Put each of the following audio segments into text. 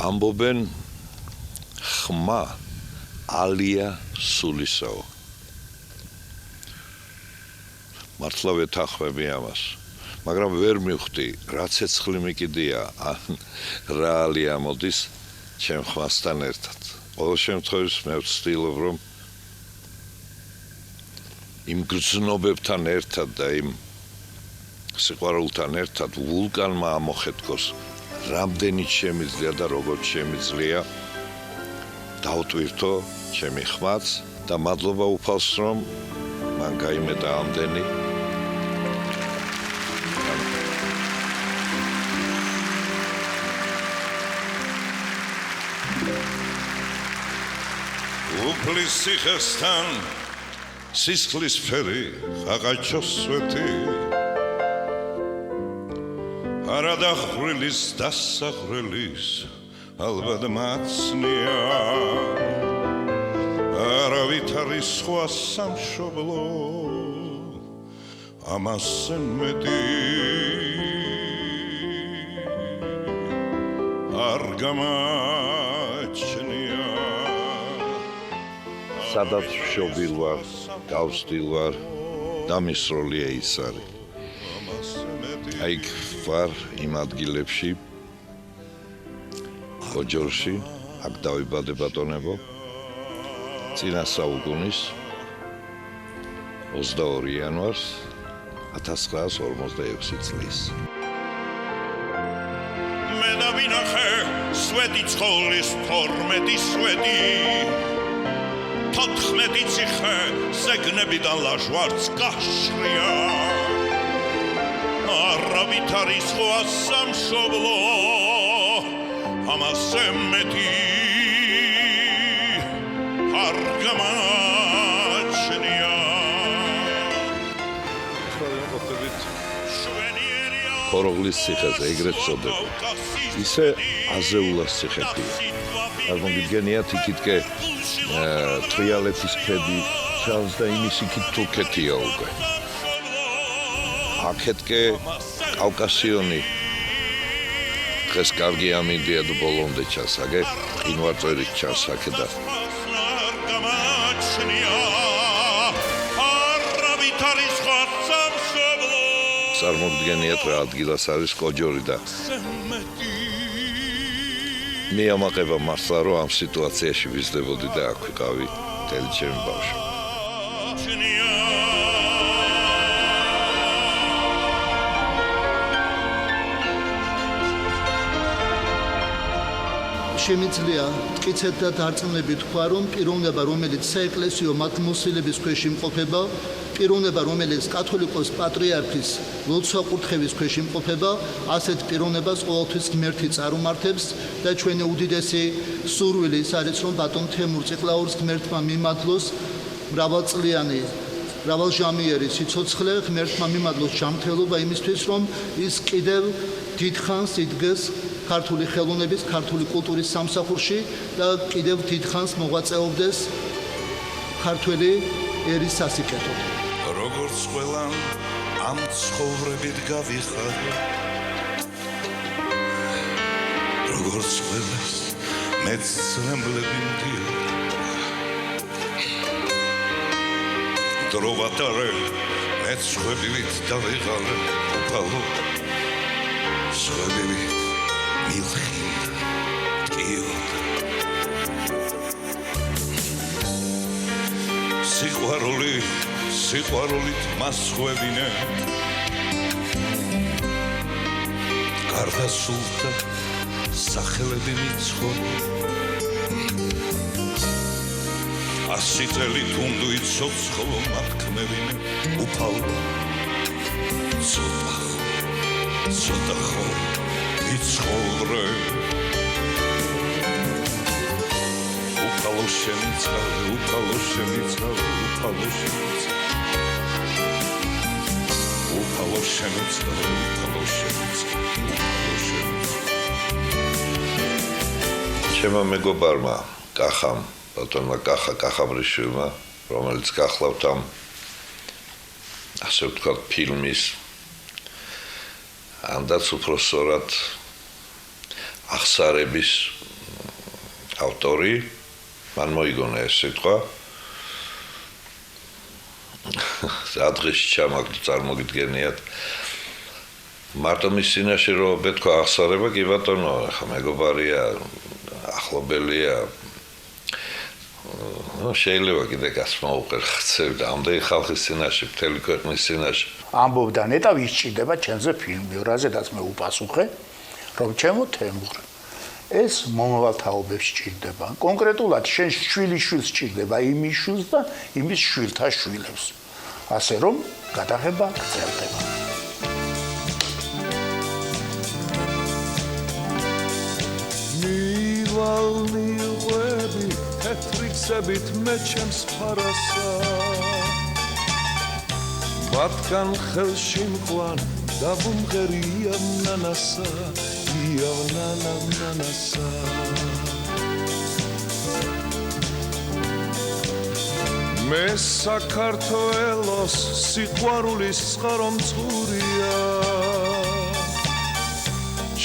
ამბობენ ხმა ალია სულისაო. მართლა ვეთანხმები ამას, მაგრამ ვერ მივხვდი, რა ცეცხლი მიკიდია, ან რა ალია მოდის ჩემ ხმასთან ერთად. ყოველ შემთხვევაში მე ვცდილობ, რომ იმ გრძნობებთან ერთად და იმ სიყვარულთან ერთად ვულკანმა ამოხეთქოს, რამდენიც შემიძლია და როგორც შემიძლია დავტვირთო ჩემი ხმაც და მადლობა უფალს, რომ მან გაიმეტა ამდენი. უფლის სიხესთან სისხლის ფერი ხაღაჩოს სვეტი არადახრილის დასახრილის ალბათ მაცნია არავით არის სხვა სამშობლო ამასე მეტი არ გამაჩნია სადაც შობილ ვარ, გავსtildeილ ვარ, დამისროლია ის არის. აი ვარ იმ ადგილებში, ოჯორში, აქ დავიბადე ბატონებო, წინა საუკუნის 22 იანვარს 1946 წლის. მე დავინახე სვეტი ცხოვლის 12 სვეტი 14 ციხე ზეგნებიდან ლაჟვარდს გაშრია არავით არის სხვა სამშობლო ამასე მეტი არ გამაჩნია ხოროღლის ციხეზე ეგრეთ წოდება ისე აზეულას ციხებია აღმოგიდგენიათ იქითკე ტრიალეთის ქედი ჩანს და იმის იქით თურქეთია უკვე აქეთკე კავკასიონი დღეს კარგი ამინდია და ბოლომდე ჩანს აგე ყინვარწვერით ჩანს აქე და წარმოგიდგენიათ რა ადგილას არის კოჯორი და მე ამაყება მართლა რომ ამ სიტუაციაში ვიზრდებოდი და აქ ვიყავი მთელი ჩემი ბავშვი. შემიძლია მტკიცედ და დარწმუნებით თქვა, რომ პიროვნება, რომელიც საეკლესიო მართლმოსილების ქვეშ იმყოფება, პიროვნება, რომელიც კათოლიკოს პატრიარქის ლოცვა-კურთხევის ქვეშ იმყოფება, ასეთ პიროვნებას ყოველთვის ღმერთი წარმართებს და ჩვენი უდიდესი სურვილი ის არის, რომ ბატონ თემურ ციკლაურს ღმერთმა მიმადლოს მრავალწლიანი, მრავალჟამიერი სიცოცხლე, ღმერთმა მიმადლოს ჯანმრთელობა იმისთვის, რომ ის კიდევ დიდხანს იდგეს ქართული ხელოვნების, ქართული კულტურის სამსახურში და კიდევ დიდხანს მოღვაწეობდეს ქართველი ერის სასიკეთოდ. როგორც ყველამ ამ ცხოვრებით გავიხარე როგორც ყველას მეც ზრემლები მდიოდა დრო ვატარე მეც ხვებივით დავიღალე უფალო ხვებივით მილხინდა ტკიოდა სიყვარულით მას ხვევინე გარდასულთა სახელები მიცხოვრო 100 წელი თუნდუ იცოცხლო მათქმევინე უფალო ცოტა ხო იცხოვრე უფალო შემიცავე უფალო შემიცავე ჩემო მეგობარმა კახამ ბატონმა კახაბრიშვილმა რომელიც გახლავთ ამ ასე ვთქვათ ფილმის ამდაც უფრო სწორად აღსარების ავტორი, მან მოიგონა ეს სიტყვა. ადრეში ჩამაგდო წარმოგიდგენიათ. მარტო მის წინაშე რო ბეთქვა აღსარება, კი ბატონო, ხა მეგობარია, ახლობელია. შეიძლება კიდე გასმა უყერ ხცევდა ამდენი ხალხის წინაშე, მთელი ქვეყნის წინაშე. ამბობდა ნეტა ვის ჭირდება ჩემზე ფილმი, რაზედაც მე უპასუხე, რომ ჩემო თემურ ეს მომავალ თაობებს ჭირდება. კონკრეტულად შენ შვილიშვილს ჭირდება იმის შვილს და იმის შვილთა შვილებს. ასე რომ გადაღება გრძელდება. მივალნიყვები თეთრიქსებით მე ჩემს ფარასა მათგან ხელში მყვან დავუმღერია ნანასა იანანანასა მე საქართველოს სიყვარულის წყარომწყურია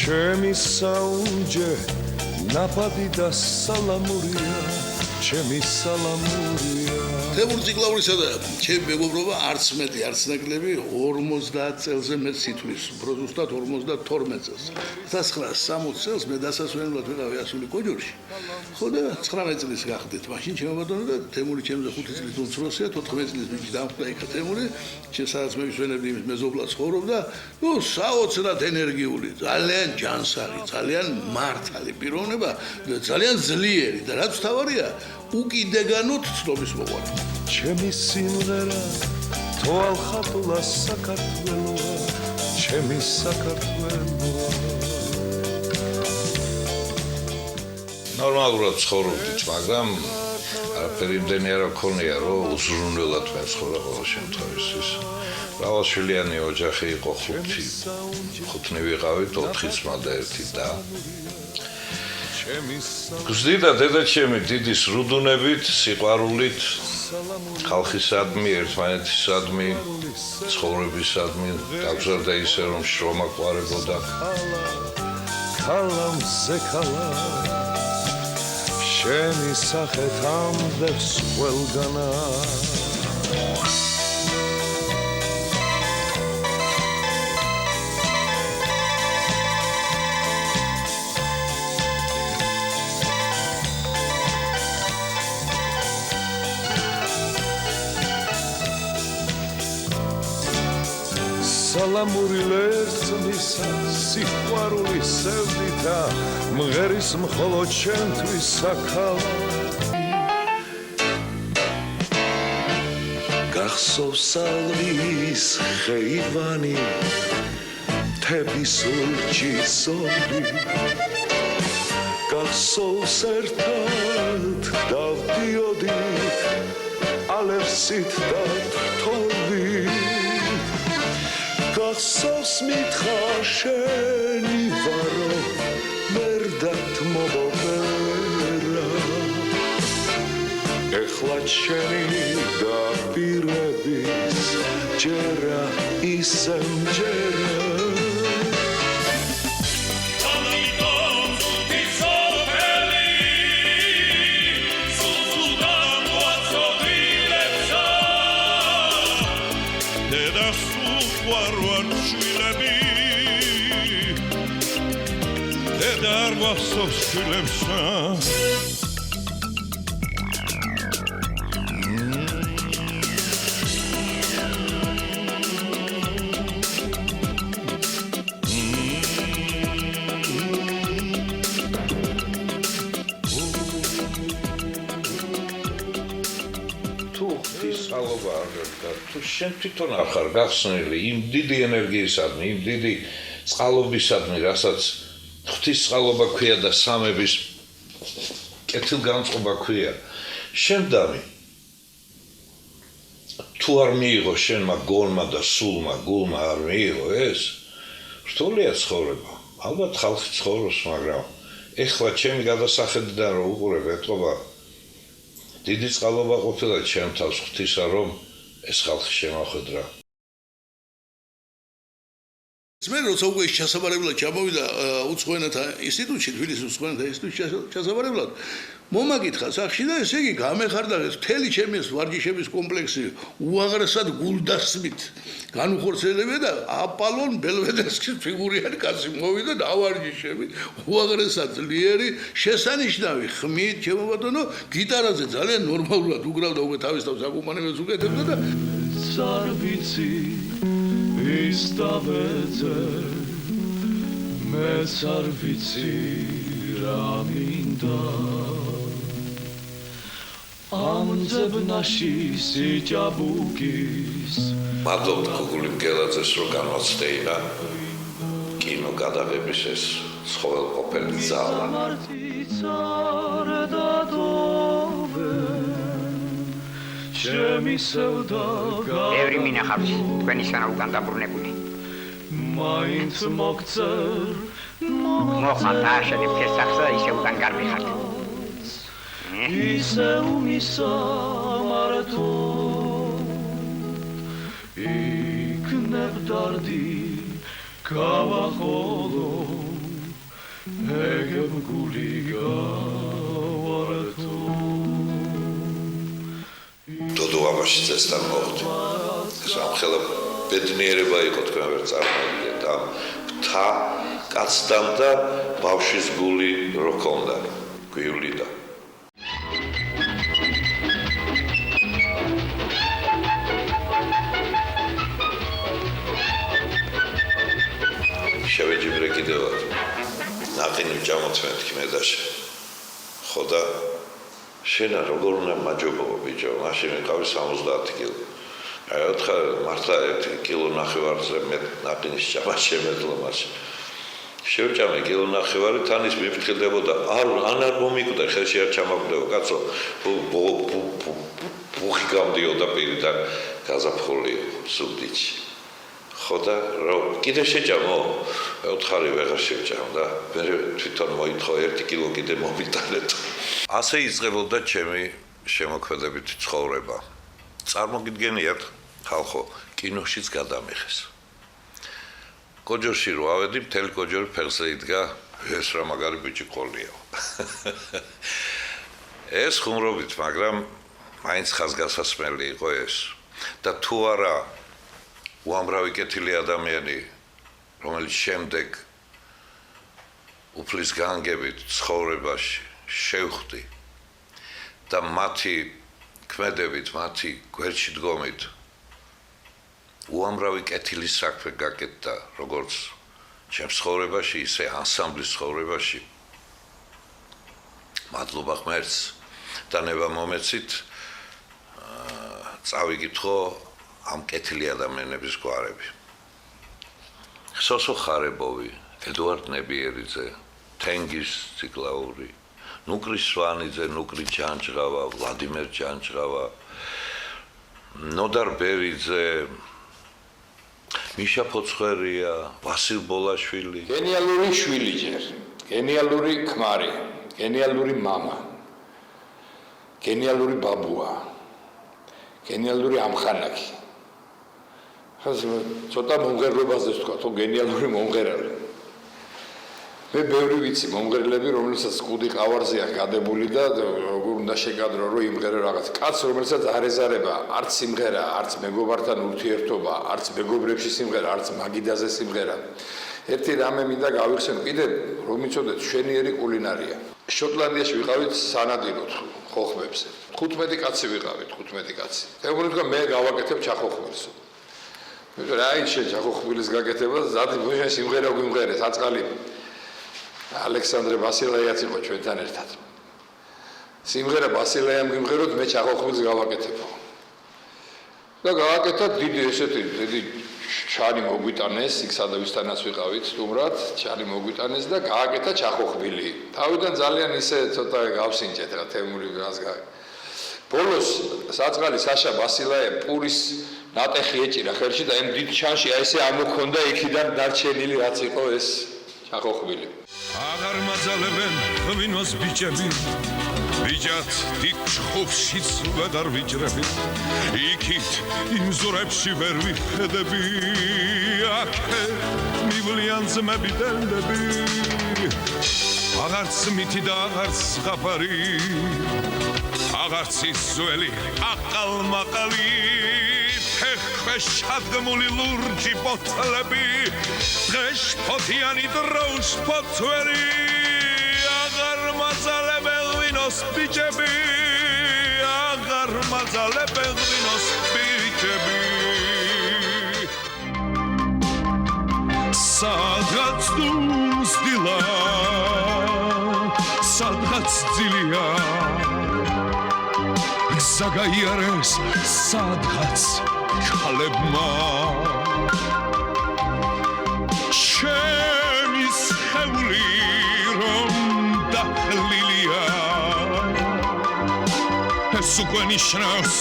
ჩემი საუნჯე ნაპადი და სალამურია ჩემი სალამურია თემურ ციკლაურისა და ჩემი მეგობრობა არც მეტი არც ნაკლები 50 წელზე მეტ სიტყვის ზუსტად 52 წელს 1960 წელს მე დასასვენებლად ვიყავი ასული კოჯორში ხო და 19 წლის გახდით მაშინ ჩემო ბატონო და თემური ჩემზე 5 წლის უმცროსია 14 წლის ბიჭი დამხვდა იქა თემური ჩემ სადაც მე ვისვენებდი იმის მეზობლად ცხოვრობდა ნუ საოცრად ენერგიული ძალიან ჯანსაღი ძალიან მართალი პიროვნება და ძალიან ძლიერი და რაც თავარია უკიდეგანოთ ცნობის მოყვარე ჩემი სიმღერა თვალხატულა საქართველოა ჩემი საქართველოა ნორმალურად ცხოვრობდით, მაგრამ არაფერი იმდენი არ მქონია, რომ უზრუნველად მე ცხოვრა ყოველ შემთხვევაში. მრავალშვილიანი ოჯახი იყო 5 ვიყავით, 4 ძმა და 1 და. გზდიდა დედაჩემი დიდი სრუდუნებით, სიყვარულით, ხალხისადმი, ერთმანეთისადმი, ცხოვრებისადმი, დაგზარდა ისე რომ შრომა გვარებოდა. ქალამზე ქალა შენი სახეთ ამბებს ყველგანა სალამური ლერწმისა სიყვარული სევდითა მღერის მხოლოდ ჩემთვის საქალა გახსოვს სალვის ხეივანი მთების ლურჯი ზოლი გახსოვს ერთად დავდიოდით ალერსით და თოვლით გახსოვს მითხრა შენი ვარო მერდად მობერა ეხლა შენი დაპირების ჯერა ისემ ჯერა გახსოვს შვილებსა თუ შენ თვითონ არ ხარ გახსნილი იმ დიდი ენერგიისადმი, იმ დიდი წყალობისადმი, რასაც ღვთისწყალობა ქვია და სამების კეთილგანწყობა ქვია. შემდამი თუ არ მიიღო შენმა გონმა და სულმა გულმა არ მიიღო ეს, რთულია ცხოვრება. ალბათ ხალხი ცხოვრობს, მაგრამ ეხლა ჩემი გადასახედიდან რო უყურებ ეტყობა დიდი წყალობა ყოფილა ჩემ თავს ღვთისა რომ ეს ხალხი შემოხვედრა მე როცა უკვე ჩასაბარებლად ჩამოვიდა უცხოენათა ინსტიტუტში, თბილისის უცხოენათა ინსტიტუტში ჩასაბარებლად, მომაკითხა სახში და ესე იგი გამეხარდა ეს მთელი ჩემი ვარჯიშების კომპლექსი უაღრესად გულდასმით განუხორციელებია და აპოლონ ბელვედერსკის ფიგურიანი კაცი მოვიდა და ავარჯიშები უაღრესად ძლიერი შესანიშნავი ხმით ჩემო ბატონო გიტარაზე ძალიან ნორმალურად უკრავდა უკვე თავის თავს აკომპანემენტს უკეთებდა და არ ვიცი ის დავეძე მეც არ ვიცი რა მინდა ამ ძებნაში სიჭაბუკის მადლობთ გუგული მგელაძეს რომ განვაცდეირა კინო გადაღების ეს ცხოველყოფელი ძალა Every მინახავს თქვენისგან უკან დაბრუნებული. მაინც მოგწერ მოხალ დააშენებ ფესახს და ისე უკან გარბიხართ. ისე უმისამართო იქნებ დარდი გავახოლო ეგებ გული გავარათო დოდო აბაშიძესთან მოხდი. სამხელა ბედნიერება იყო თქვენ ვერ წარმოიდგენთ ამ მთა კაცთან და ბავშვის გული რო ქონდა გვივლიდა. შევეჯიბრე კიდევაც ნაყინი ჩამოწმეთ კიმედაში ხო და შენა როგორ უნდა მაჯობო ბიჭო მაშინ მიყავი 70 კილო აი ოთხარ მართლა 1 კილო ნახევარზე მე ნაყინის ჭამა შემეძლო მაშინ შევჭამე კილო ნახევარი თან ის მიფრთხილდებოდა არ მომიკვდა ხელში არ ჩამაგდებო კაცო ბუხი გამდიოდა პირიდან გაზაფხული სუდიჩი ხო და კიდე შეჭამო ოთხარი ვეღარ შევჭამ და მე თვითონ მოითხოვ 1 კილო კიდე მომიტანეთ ასე იწყებოდა ჩემი შემოქმედებითი ცხოვრება წარმოგიდგენიათ ხალხო კინოშიც გადამეხეს კოჯორში რო ავედი მთელი კოჯორი ფეხზე იდგა ეს რა მაგარი ბიჭი ყოლიო ეს ხუმრობით მაგრამ მაინც ხაზგასასმელი იყო ეს და თუ არა უამრავი კეთილი ადამიანი რომელიც შემდეგ უფლის განგებით ცხოვრებაში შევხვდი და მათი ქმედებით, მათი გვერდში დგომით უამრავი კეთილი საქმე გაკეთდა როგორც ჩემს ცხოვრებაში, ისე ანსამბლის ცხოვრებაში. მადლობა ღმერთს და ნება მომეცით წავიკითხო ამ კეთილი ადამიანების გვარები. ხსოსო ხარებოვი, ედუარდ ნებიერიძე, თენგიზ ციკლაური, ნუკრი სვანიძე, ნუკრი ჯანჯღავა, ვლადიმერ ჯანჯღავა, ნოდარ ბერიძე, მიშა ფოცხერია, ვასილ ბოლაშვილი. გენიალური შვილი ჯერ, გენიალური ქმარი, გენიალური მამა, გენიალური ბაბუა, გენიალური ამხანაკი. ცოტა მომღერლობაზე ვთქვა, თუ გენიალური მომღერალი. მე ბევრი ვიცი მომღერლები, რომელსაც კუდი ყავარზეა გადებული და როგორ უნდა შეგადრო, რომ იმღერო რაღაც. კაც, რომელსაც არ ეზარება არც სიმღერა, არც მეგობართან ურთიერთობა, არც მეგობრებში სიმღერა, არც მაგიდაზე სიმღერა. ერთი რამე მინდა გავიხსენო კიდე, რომ იცოდეთ, შვენიერი კულინარია. შოტლანდიაში ვიყავით სანადიროდ ხოხბებზე. 15 კაცი ვიყავით, 15 კაცი. ეგრე თქვა მე გავაკეთებ ჩახოხბილს. რა იცი ჩახოხბილის გაკეთება, ზადი ბოჟა სიმღერა გვიმღერე, საწყალი ალექსანდრე ბასილაიაც იყო ჩვენთან ერთად. სიმღერა ბასილაიამ გიმღეროთ, მე ჩახოხბილს გავაკეთებო. და გავაკეთა დიდი ესეთი დიდი ჩანი მოგვიტანეს, იქ სადავისთანაც ვიყავით სტუმრად, ჩანი მოგვიტანეს და გააკეთა ჩახოხბილი. თავიდან ძალიან ისე ცოტა გავსინჯეთ რა თემური გას გა. ბოლოს საწყალი საშა ბასილაიამ პურის ნატეხი ეჭირა ხელში და იმ დიდ ჩანში აი ესე ამოქონდა იქიდან დარჩენილი რაც იყო ეს ჩახოხბილი. აღარ მაძალებენ ღვინოს ბიჭები ბიჭად დიდ ჩხუბშიც ვეღარ ვიჭრები იქით იმ ზურებში ვერ ვიხედები აქე ყვებიან ძმები დელდები აღარც მითი და აღარც ხაფარი აღარც ის ძველი აყალმაყალი ფეხქვე შადგმული ლურჯი ბოთლები დღეს ფოთიანი დროუს ფოთვერი აღარ მაძალებელ ვინოს ბიჭები აღარ მაძალებელ ვინოს ბიჭები სადღაც დუმს დილა სადღაც ძილია გზა გაიარეს სადღაც ქალებმა ჩემი სხეული რომ დახლილია ეს უკვე ნიშნავს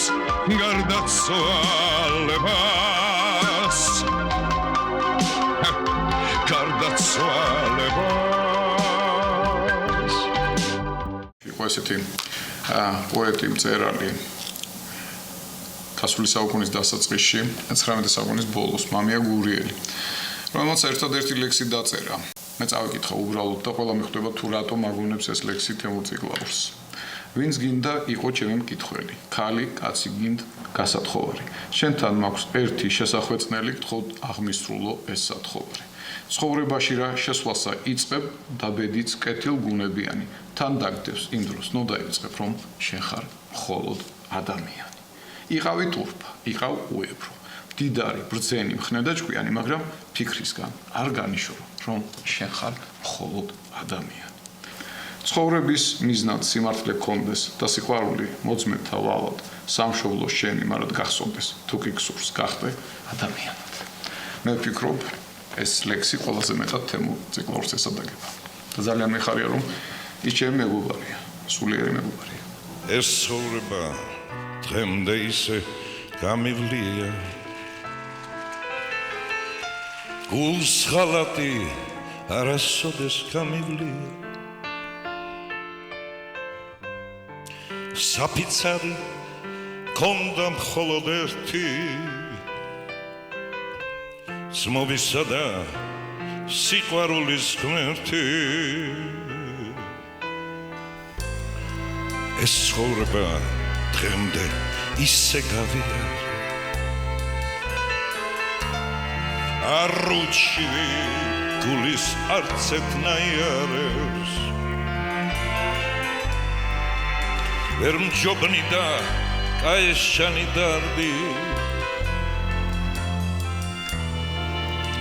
გარდაცვალებას გარდაცვალებას იყო ესეთი პოეტი მწერალი გასული საუკუნის დასაწყისში 19 საუკუნის ბოლოს მამია გურიელი რომელმაც ერთადერთი ლექსი დაწერა მე წავიკითხა უბრალოდ და ყველა მიხვდება თუ რატომ აგონებს ეს ლექსი თემურ ციკლაურს ვინც გინდა იყო ჩემი მკითხველი ქალი კაცი გინდ გასათხოვარი შენთან მაქვს ერთი შესახვეწნელი გთხოვ აღმისრულო ეს სათხოვარი ცხოვრებაში რა შესვლასა იწყებ დაბედიც კეთილგუნებიანი თან დაგდევს იმ დროს ნუ დაიწყებ რომ შენ ხარ მხოლოდ ადამიანი იყავი ტურფა იყავ უებრო მდიდარი ბრძენი მხნე და ჭკვიანი მაგრამ ფიქრისგან არ განიშორო რომ შენ ხარ მხოლოდ ადამიანი ცხოვრების მიზნად სიმართლე გქონდეს და სიყვარული მოძმებთა ვალად სამშობლო შენი მარად გახსოვდეს თუ კი გსურს გახდე ადამიანად მე ვფიქრობ ეს ლექსი ყველაზე მეტად თემურ ციკლაურს ესადაგება და ძალიან მეხარია რომ ის ჩემი მეგობარია სულიერი მეგობარია ეს ცხოვრება დღემდე ისე გამივლია გულს ხალატი არასოდეს გამივლია საფიცარი კონდა მხოლოდ ერთი ძმობისა და სიყვარულის ღმერთი ეს ცხოვრება დღემდე ისე გავიარა არ უჩივი გულის არც ეთნაიარებს ვერ მჯობნი და კაეშანი დარდი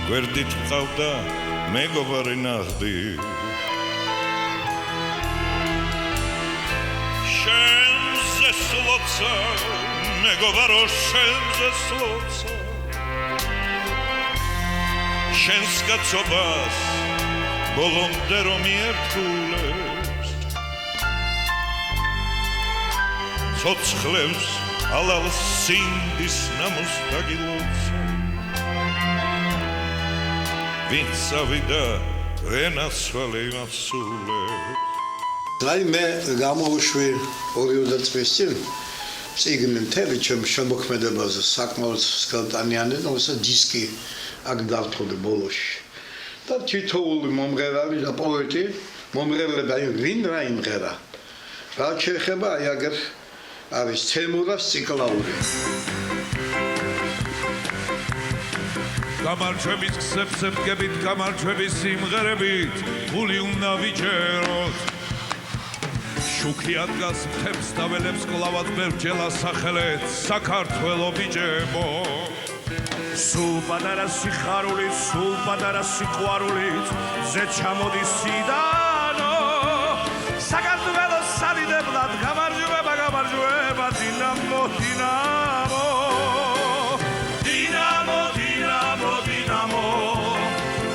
გვერდით მყავდა მეგობარი ნახდი შენზე სლოცა მეგობარო შენზე სლოცა შენს კაცობას ბოლომდე რომ იერთხულებს ცოცხლებს ალალ სინდის ნამოს დაგილოცა ვინც ავიდა ვენაცვალე იმასულებს აი მე გამოვუშვი 20 წლის წინ წიგნი მთელი ჩემ შემოქმედებაზე საკმაოდ სკანტანიანი და ოსა დისკი აქ დავთხოვდი ბოლოში და თითოეული მომღერალი და პოეტი მომღერლება ვინ რა იმღერა რა შეეხება აი აგერ არის თემურას ციკლაური გამარჯვების გზებზე მდგებით გამარჯვების სიმღერებით გული უნდა ვიჯეროთ შუქი ადგას მთებს და ველებს კლავად ბერჯელა სახელეთ საქართველო ბიჭებო სულ პატარა სიხარული სულ პატარა სიყვარულით ზე ჩამოდის სიდანო საქართველო სავიდებლად გამარჯვება გამარჯვება დინამო დინამო დინამო დინამო დინამო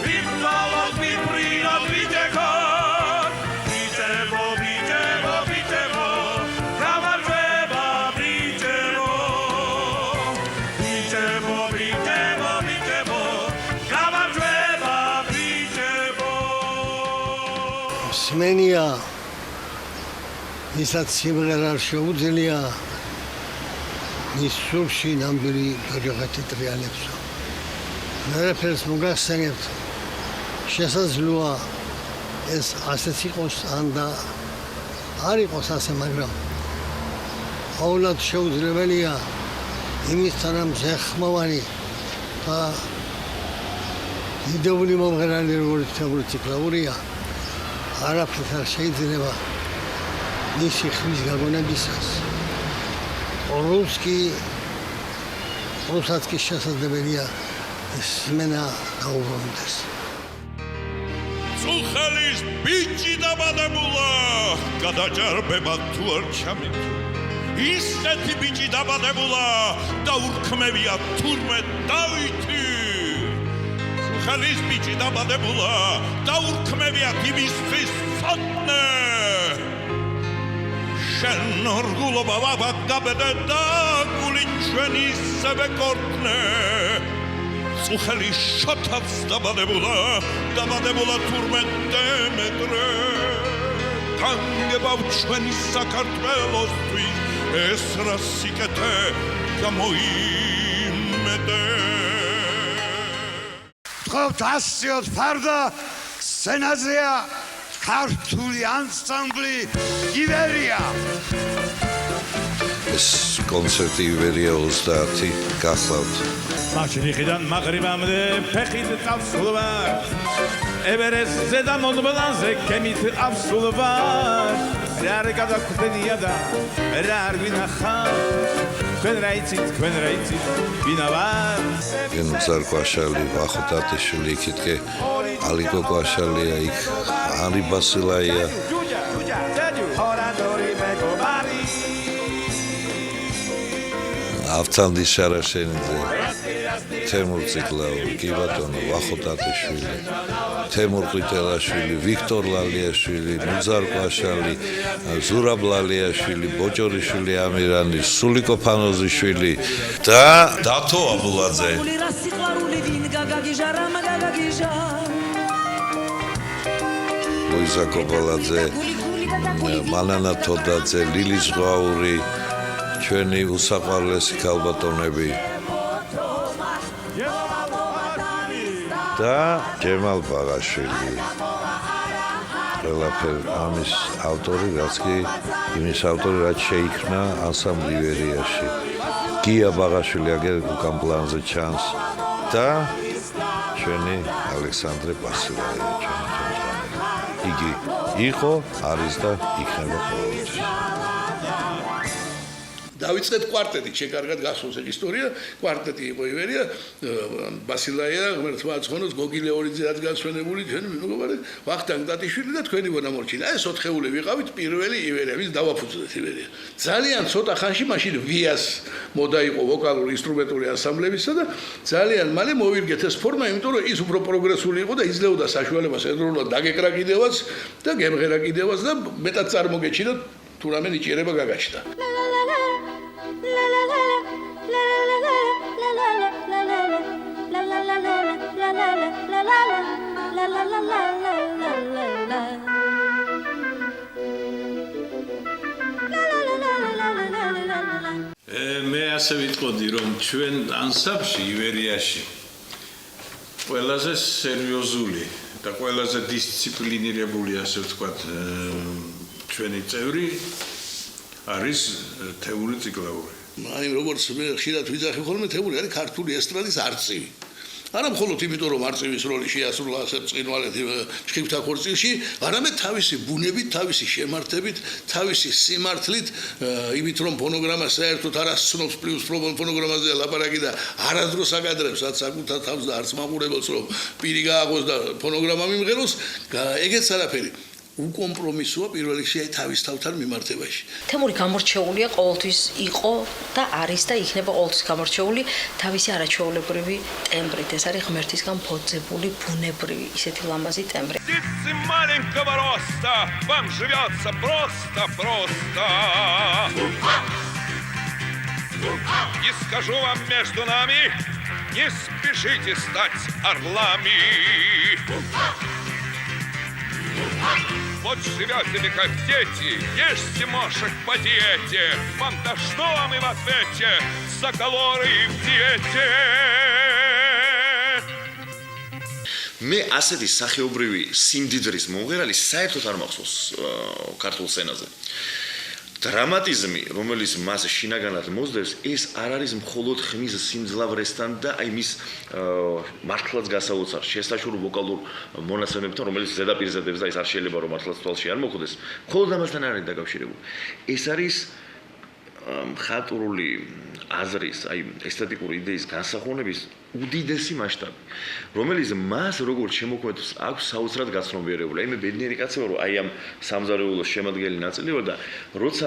ვიბლავად ვიბრინოთ ვიჯექოთ ვიჯებო ვიჯებო ვიჯებო გამარჯვება ვიჯებო ვიჯებო ვიჯებო ვიჯებო გამარჯვება ვიჯებო სმენია ისაც სიმღერა შეუძლია ის სულში ნამდვილი ოჯახეთი ტრიალებსო. მე რაფერს მოგახსენებთ შესაძლოა ეს ასეც იყოს ან და არ იყოს ასე, მაგრამ ყოველად შეუძლებელია იმისთან ამ ზეხმოვანი და იდეური მომღერალი როგორც თემური ციკლაურია არაფერს არ შეიძლება მისი ხმის გაგონებისას რუსაც კი შესაძლებელია სმენა დაუბრუნდეს. Წუხელის ბიჭი დაბადებულა, გადაჯარბება თუ არ ჩამით. ისეთი ბიჭი დაბადებულა, დაურქმევია თურმე დავითი. წუხელის ბიჭი დაბადებულა, დაურქმევია იმისთვის სოდნე. შენ ორგულობა ვაბა გაბედე და გული ჩვენი ისევე კორტნე. წუხელი შოთაც დაბადებულა თურმე დემეტრე. განგებავ ჩვენი საქართველოსთვის ეს რა სიკეთე გამოიმედე. ვთხოვთ ასწიოთ ფარდა სცენაზეა ქართული ანსამბლი ივერია. ეს კონცერტი ივერია 30 გახლავთ. მაშრიყიდან მაღრიბამდე ფეხით წავსულვარ ევერესტზე და მონბლანზე კემით ავსულვარ რა არ გადაგვდენია და რა არ ვინახავ თქვენ რა იცით ვინა ვარ გენუზარ კვაშალი ვახო დატიშვილი იქითკე ალიკო კვაშალია იქ არი ბასილაია ავთანდი შარაშენიძე თემურ ციკლაური, კი ბატონო, ვახო დატიშვილი, თემურ ყვითელაშვილი, ვიქტორ ლალიაშვილი, ნუზარ კვაშალი, ზურაბ ლალიაშვილი, ბოჭორიშვილი ამირანი, სულიკო ფანოზიშვილი და დათო აბულაძე. ლუიზა კობალაძე, მანანა თოდაძე, ლილი ზღვაური, ჩვენი უსაყვარლესი ქალბატონები და ჯემალ ბაღაშვილი. ყველაფერი ამის ავტორი, რაც კი იმის ავტორი, რაც შეიქმნა ანსამბლი ივერიაში. გია ბაღაშვილი აგერ უკან პლანზე ჩანს და ჩვენი ალექსანდრე ბასილაია, იგი იყო, არის და იქნება ყოველთვის. დავიწყეთ კვარტეტით, შეკარგად გასულს ეს ისტორია, კვარტეტი იყო ივერია, ბასილაია, ღმერთმა აცხონოს, გოგი ლეორიძე რაც გასვენებული, ჩვენი მეგობარი, ვახტანგ დატიშვილი და თქვენი მონამორჩილი. ეს 4 ვიყავით პირველი ივერია, ვის დავაფუძნეთ ივერია. ძალიან ცოტა ხანში მაშინ ვიას მოდა იყო ვოკალური ინსტრუმენტული ანსამბლებისა და ძალიან მალე მოვირგეთ ეს ფორმა, იმიტომ რომ ის უფრო პროგრესული იყო და იძლეოდა საშუალებას ეროვნულად დაგეკრა კიდევაც და გემღერა კიდევაც და მეტად წარმოგეჩინა თუ რამე ნიჭიერება გაგაჩნდა. მე ასე ვიტყოდი, რომ ჩვენ ანსამბლში ივერიაში ყველაზე სერიოზული და ყველაზე დისციპლინირებული, ასე ვთქვათ, ჩვენი წევრი არის თემური ციკლაური. აი როგორც მე ხშირად ვიძახი ხოლმე, თემური არის ქართული ესტრადის არწივი. არა მხოლოდ იმიტომ რომ არწივის როლი შეასრულა ასე ბრწყინვალედ ჩხიბთა ქორწილში, არამედ თავისი ბუნებით, თავისი შემართებით, თავისი სიმართლით, იმით რომ ფონოგრამა საერთოდ არ ასცნობს პლუს ფონოგრამაზე ლაპარაკი და არასდროს აკადრებს რაც საკუთარ თავს და არც მაყურებელს რომ პირი გააღოს და ფონოგრამა მიმღეროს, ეგეც არაფერი. უკომპრომისოა პირველ რიგში თავის თავთან მიმართებაში. თემური გამორჩეულია ყოველთვის იყო და არის და იქნება ყოველთვის გამორჩეული თავისი არაჩვეულებრივი ტემბრით. ეს არის ღმერთისგან ფოძებული бунебრივი ისეთი ლამაზი ტემბრი. Птицы маленького роста, вам живется просто. И скажу вам между нами, не спешите стать орлами. Вот живете вы как дети, ешьте мошек по диете, вам-то что вам и в ответе за калории в диете? მე ასეთი სახეობრივი სიმდიდრის მომღერალი საერთოდ არ მახსოვს ქართულ სცენაზე. დრამატიზმი, რომელიც მას შინაგანად მოსდევს, ეს არ არის მხოლოდ ხმის სიმძლავრესთან და აი მის მართლაც გასაოცარ შესაშურო ვოკალურ მონაცემებთან, რომელიც ზედაპირზე დევს და ეს არ შეიძლება რომ მართლაც თვალში არ მოხვდეს. მხოლოდ ამასთან არ არის დაკავშირებული. ეს არის მხატვრული აზრის, აი ესთეტიკური იდეის განსახონების უდიდესი მასშტაბი, რომელიც მას როგორც შემოქმედს აქვს საოცრად გაცნობიერებული. აი მე ბედნიერი კაცი ვარ, რომ აი ამ სამზარეულოს შემადგენელი ნაწილი ვარ და როცა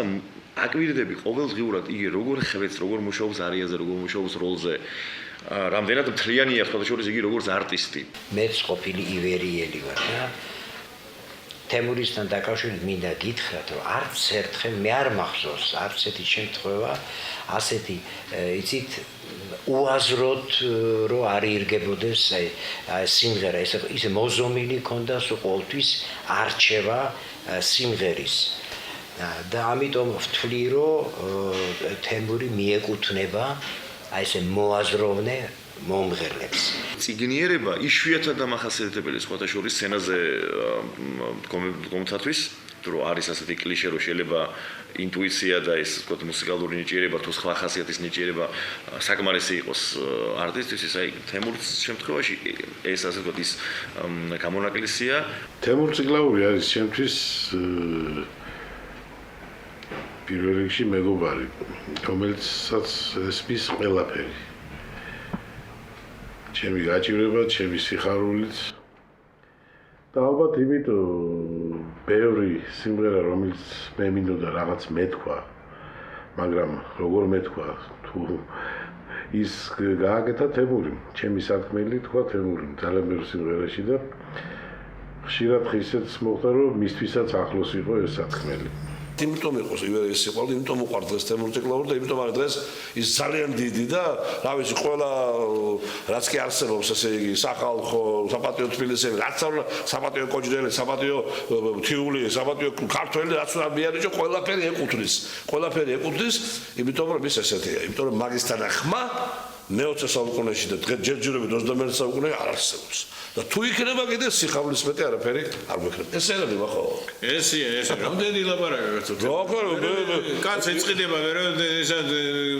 აკვირდები ყოველდღიურად იგი როგორ ხვეც, როგორ მუშაობს არიაზე, როგორ მუშაობს როლზე, რამდენად მთლიანია სხვადასხვა იგი როგორც არტისტი. მეც ყოფილი ივერიელი ვარ და თემურისთან დაკავშირებით მინდა გითხრათ, რომ არც ერთხელ მე არ მახსოვს არც ერთი შემთხვევა ასეთი, იცით, უაზროდ რომ არ ირგებოდეს აი სიმღერა, ისე მოზომილი ქონდა ყოველთვის არჩევა სიმღერის. და ამიტომ ვთვლი, რომ თემური მიეკუთვნება აი ესე მოაზროვნე მომღერლებს. წიგნიერება იშვიათად დამახასიათებელი სხვათა შორის სცენაზე კომენტათვის, რომ არის ასეთი კლიშე, რომ შეიძლება ინტუიცია და ეს თქო მუსიკალური ნიჭიერება თუ სხვა ხასიათის ნიჭიერება საკმარისი იყოს არტისტისთვის, აი თემურის შემთხვევაში ეს ასე ვთქვათ ის გამონაკლისია. თემურ წიგლაური არის ჩემთვის პირველ რიგში მეგობარი, რომელსაც ესმის ყველაფერი. ჩემი გაჭირება, ჩემი სიხარულით და ალბათ იმიტომ ბევრი სიმღერა, რომელიც მე მინდოდა რაღაც მეთქვა, მაგრამ როგორ მეთქვა, თუ ის გააკეთა თემური, ჩემი სათქმელი თქვა თემური, ძალიან ბევრი სიმღერაში და ხშირად ისეც მოხდა, რომ მისთვისაც ახლოს იყო ეს სათქმელი. იმიტომ იყოს ივერიის სიყვარული, იმიტომ უყვართ დღეს თემურ წიგლაური და იმიტომ არის დღეს ის ძალიან დიდი და რა ვიცი, ყველა რაც კი არსებობს, ესე იგი, სახალხო, საპატიო თბილისელი, რაც საპატიო კოჯდელი, საპატიო თიული, საპატიო ქართველი, რაც უნდა მიარიჯო, ყველაფერი ეკუთვნის, იმიტომ რომ ის ესეთია, იმიტომ რომ მაგისთან ხმა მე-20 საუკუნეში და ჯერჯერობით 21 საუკუნეში არ არსებობს. და თუ იქნება კიდე სიხარულის მეტი არაფერი არ გვექნება. ეს შეიძლება ხო? ესია, რამდენი ლაპარაკია კაცო? როგორ კაც ეწყიდება მე ესა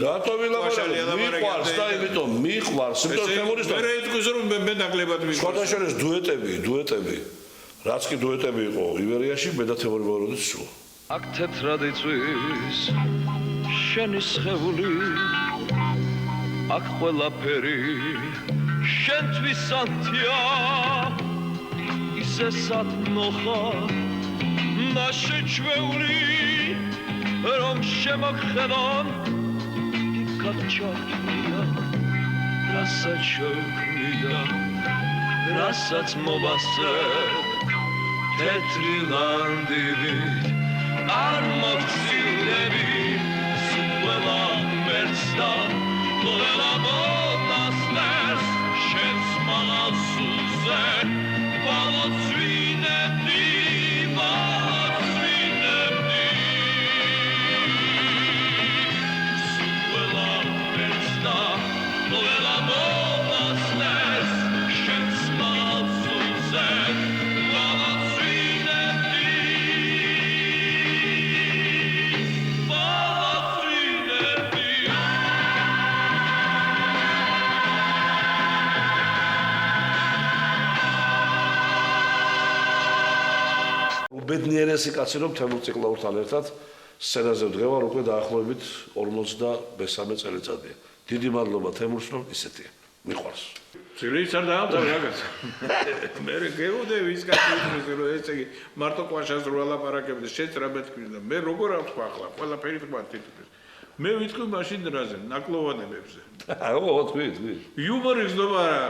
რატო ვილაპარაკე? მიყვარს და იმიტომ მიყვარს, იმიტომ თემურის და მე იტყვის რომ მე დაგლებად მიყვარს. სხვათა შორის დუეტები. რაც კი დუეტები იყო ივერიაში, მე და თემური ბოროდის სულ. აქ თეთრად იწვის შენი სხეული აქ ყველაფერი შენთვის ანთია ისე სათნოხა და შეჩვეული რომ შემოგხედონ გაჩართულია რასაც შევქმნიდა რასაც მობასწრებ თეთრი ლანდივით არ მოგცილები სულ მერც და ყველა მონასტერს შენს მალასუზე ვალოცვინებდი სულ მერც და ყველა მონასტერს შენს მალასუზე ბედნიერესი კაცი რომ თემურ წიგლაურთან ერთად სცენაზე ვდგევარ უკვე დაახლოებით 53 წელიწადია. დიდი მადლობა თემურს რომ ისეთია. მიყვარს. წილიც არ დაამთავრე რაღაც. მე გეუბნები ვის კაცის რომ ეს იგი მარტო ყვაშას რო ალაპარაკებდა შეც რა მეთქვი და მე როგორ ავთქვა ახლა ყველაფერი თქვა თითქოს. მე ვიტყვი მაშინ რაზე ნაკლოვანებებზე. აუ თქვი. იუმორის დობარა.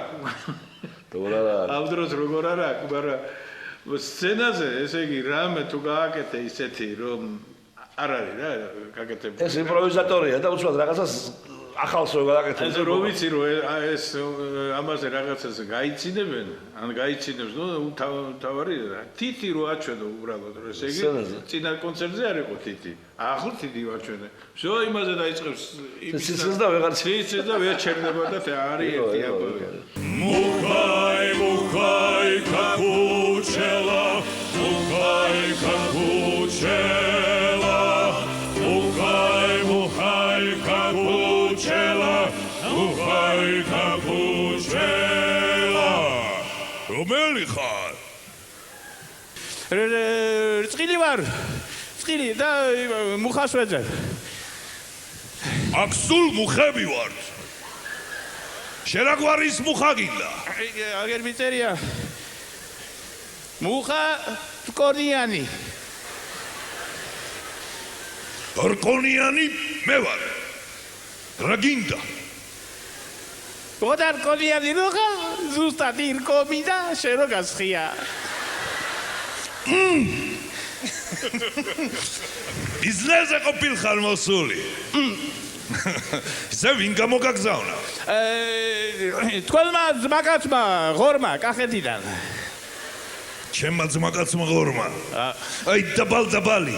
დობარა. ამ დროს როგორ არა, მაგრამ სცენაზე ესე იგი რამე თუ გააკეთე ისეთი რომ არ არის რა გაკეთებული. ეს იმპროვიზატორია და უცბად რაღაცას ახალს რო გადაკეთებ. ეს რო ვიცი რომ ეს ამაზე რაღაცაზე გაიცინებენ, ან გაიცინებს, ნუ თავარი თითი რო აჩვენო უბრალოდ, რომ ესე იგი წინა კონცერტზე არ იყო თითი. ახლა თითი ვაჩვენე. всё იმაზე დაიწყებს ციცის და ვეღარ ციცის და ვერ ჩერდება და არის ერთი აბა. Мухай, мухай, как учила, мухай, как учила, мухай, мухай, как учила, мухай, как учила. Ромელი ხარ? წილი ვარ. წილი და მუხას ვეძებ. აქ სულ მუხები ვართ. შენ რა გვარის მუხა გინდა? აგერ მიწერია. მუხა რკონიანი. რკონიანი მე ვარ. რა გინდა? ოღონდ რკონიანი მუხა ზუსტად ირკომი და შენ რო გასხია. ბიზნესზე ყოფილხარ მოსული. ზე ვინ გამოგაგზავნა? თქვენმა ძმაკაცმა ღორმა კახეთიდან. ჩემმა ძმაკაცმა ღორმა. აი დაბალი.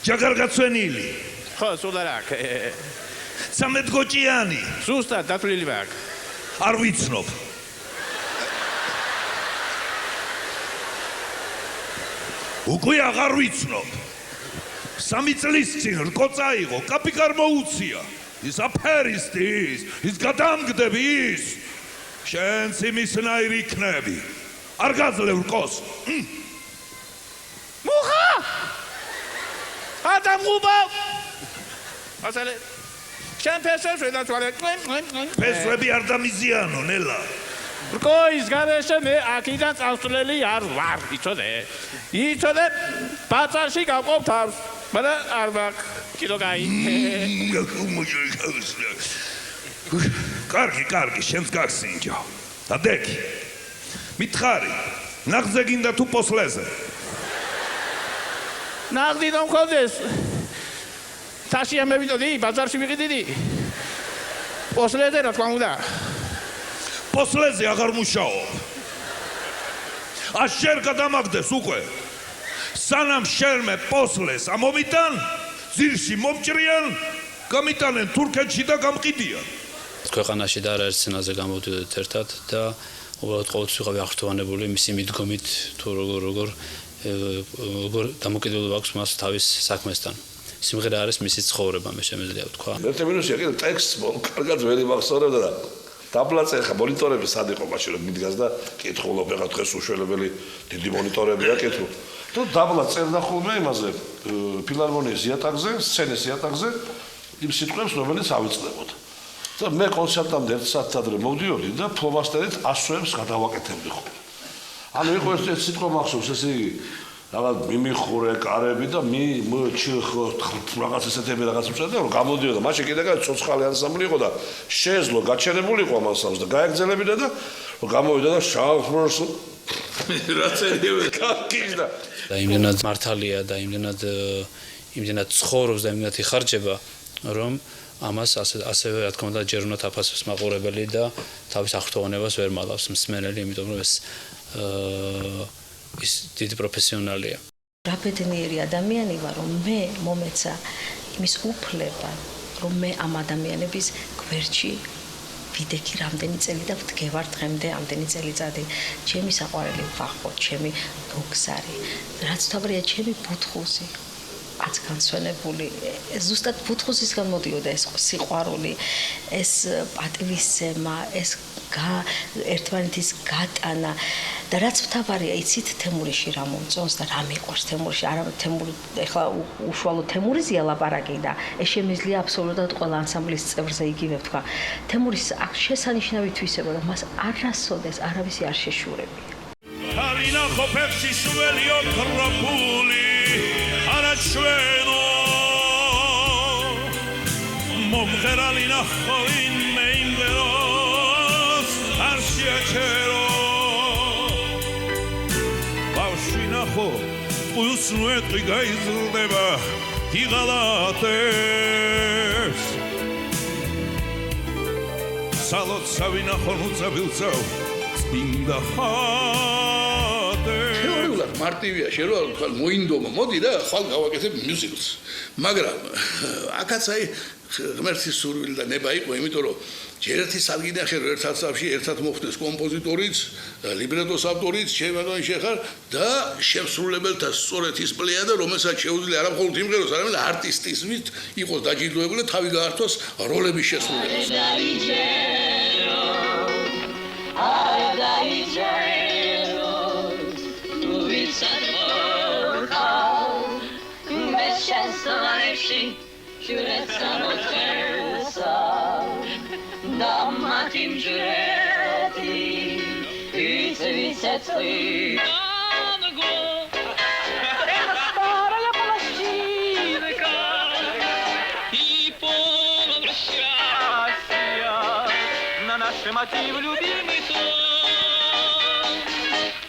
ჯაგარგაცვენილი. ხო, სულ არ აქ. 13 გოჭიანი. ზუსტად დათვლილი ვაკ. არ ვიცნობ. უკვე აღარ ვიცნობ. 3 წლის წინ რკო წაიღო, კაპიკარ მოუცია. ის აფერისტი ის გადამგდები ის. შენც იმისნაირი იქნები. არ გაძლევ რკოს. მუხა! ადამღუბა! ასალე შენ ფესებს ვედაცვალე. ფესვები არ დამიზიანო, ნელა. რკოის გარეშე მე აქიდან წავსვლელი არ ვარ, იცოდე? იცოდე? ბაწარში გავყავ თავს. მაგრამ არ მაქვს კილოგაი. კარგი, შენს გაგსინჯო. და დეგი. მითხარი, ნაღზე გინდა თუ პოსლეზე? ნაღდი რომ მქონდეს. თაში ამევიდოდი, ბაზარში ვიყიდიდი. პოსლეზე რა თქმა უნდა. პოსლეზე აღარ მუშაობ. შენ გადამაგდეს უკვე. სანამ შერმე პოსლეს ამომიტან, ძირში მომჭრიან, გამიტანენ თურქეთში და გამყიდიან. ქვეყანაში და არაერთ სცენაზე გამოვდიოდით ერთად და უბრალოდ ყოველთვის ვიყავი აღშტოვანებული მისი მიდგომით თუ როგორ დამოკიდებულება აქვს მას თავის საქმესთან. სიმღერა არის მისი ცხოვრება, მე შემიძლია ვთქვა. ერთი მინუსია კიდე ტექსტს კარგად ვერ იმახსოვრებდა და დაბლაწე ხა მონიტორები სად იყო მაშინ რომ მიდგას და კითხულობ ეხა დღეს უშველებელი დიდი მონიტორებია კითხულ. თუ დაბლა წერდა ხოლმე იმაზე ფილარმონიის იატაკზე, სცენის იატაკზე იმ სიტყვებს რომელიც ავიწყდებოდა. და მე კონცერტამდე 1 საათად ადრე მოვდიოდი და ფლომასტერით ასოებს გადავაკეთებდი ხოლმე. ანუ იყო ეს სიტყვა მახსოვს ესე იგი რაღაც მიმიხურე კარები და რაღაც ესეთები რაღაც უწევდა რომ გამოდიოდა მაშინ კიდე ცოცხალი ანსამბლი იყო და შეეძლო გაჩერებული იყო ამ ანსამბლს და გაეგზელებინა და რომ გამოვიდა და შავფროს რაცერია და იმდენად მართალია და იმდენად ცხოვრობს და იმდენად იხარჯება რომ ამას ასევე რა თქმა უნდა ჯერ უნდა თაფასებს მაყურებელი და თავის აღშტოვანებას ვერ მალავს მსმენელი იმიტომ რომ ის დიდი პროფესიონალია. რა ბედნიერი ადამიანი ვარ რომ მე მომეცა იმის უფლება რომ მე ამ ადამიანების გვერდში ვიდექი რამდენი წელი და ვდგევარ დღემდე ამდენი წელიწადი. ჩემი საყვარელი ვახო, ჩემი მოგზარი, რაც თავია ჩემი ბუთხუზი. აც განსვენებული ზუსტად ბუთხუზისგან მოდიოდა ეს სიყვარული, ეს პატივისცემა, ეს ერთმანეთის გატანა და რაც თავარია იცით თემურიში რა მომწონს და რა მიყვარს თემურში არა თემური ეხლა უშუალოდ თემურიზია ლაპარაკი და ეს შემიძლია აბსოლუტურად ყველა ანსამბლის წევრზე იგივე ვთქვა თემურის აქ შესანიშნავი თვისება რომ მას არასოდეს არავისი არ შეშურებია Harina khopepsi svelio krapuli araçveno Momgeralina khoin meinveros arsiachero Bavshina kho usnuet gaizldeba tigalates სალოცა ვინახონ უწაბილწო წმინდა ხატე თეორიულად მარტივია შეიძლება თქვა მოინდომა მოდი რა ხვალ გავაკეთებ მიუზიკლს მაგრამ აქაც აი ღმერთის სურვილი და ნება იყო იმიტომ რომ ჯერ ერთი სადგინე ახერ ერთად სამში ერთად მოხდეს კომპოზიტორიც ლიბრეტოს ავტორიც ჩემადან შეხარ და შემსრულებელთა სწორედ ის პლეიადა რომელსაც შეუძლია არა მხოლოდ იმღეროს არამედ არტისტიზმით იყოს დაჯილდოებული და თავი გაართოს როლების შესრულებას Da matim jureti, vicetli. Это старая пластинка, и полон счастья на наши мотивы любимый сон.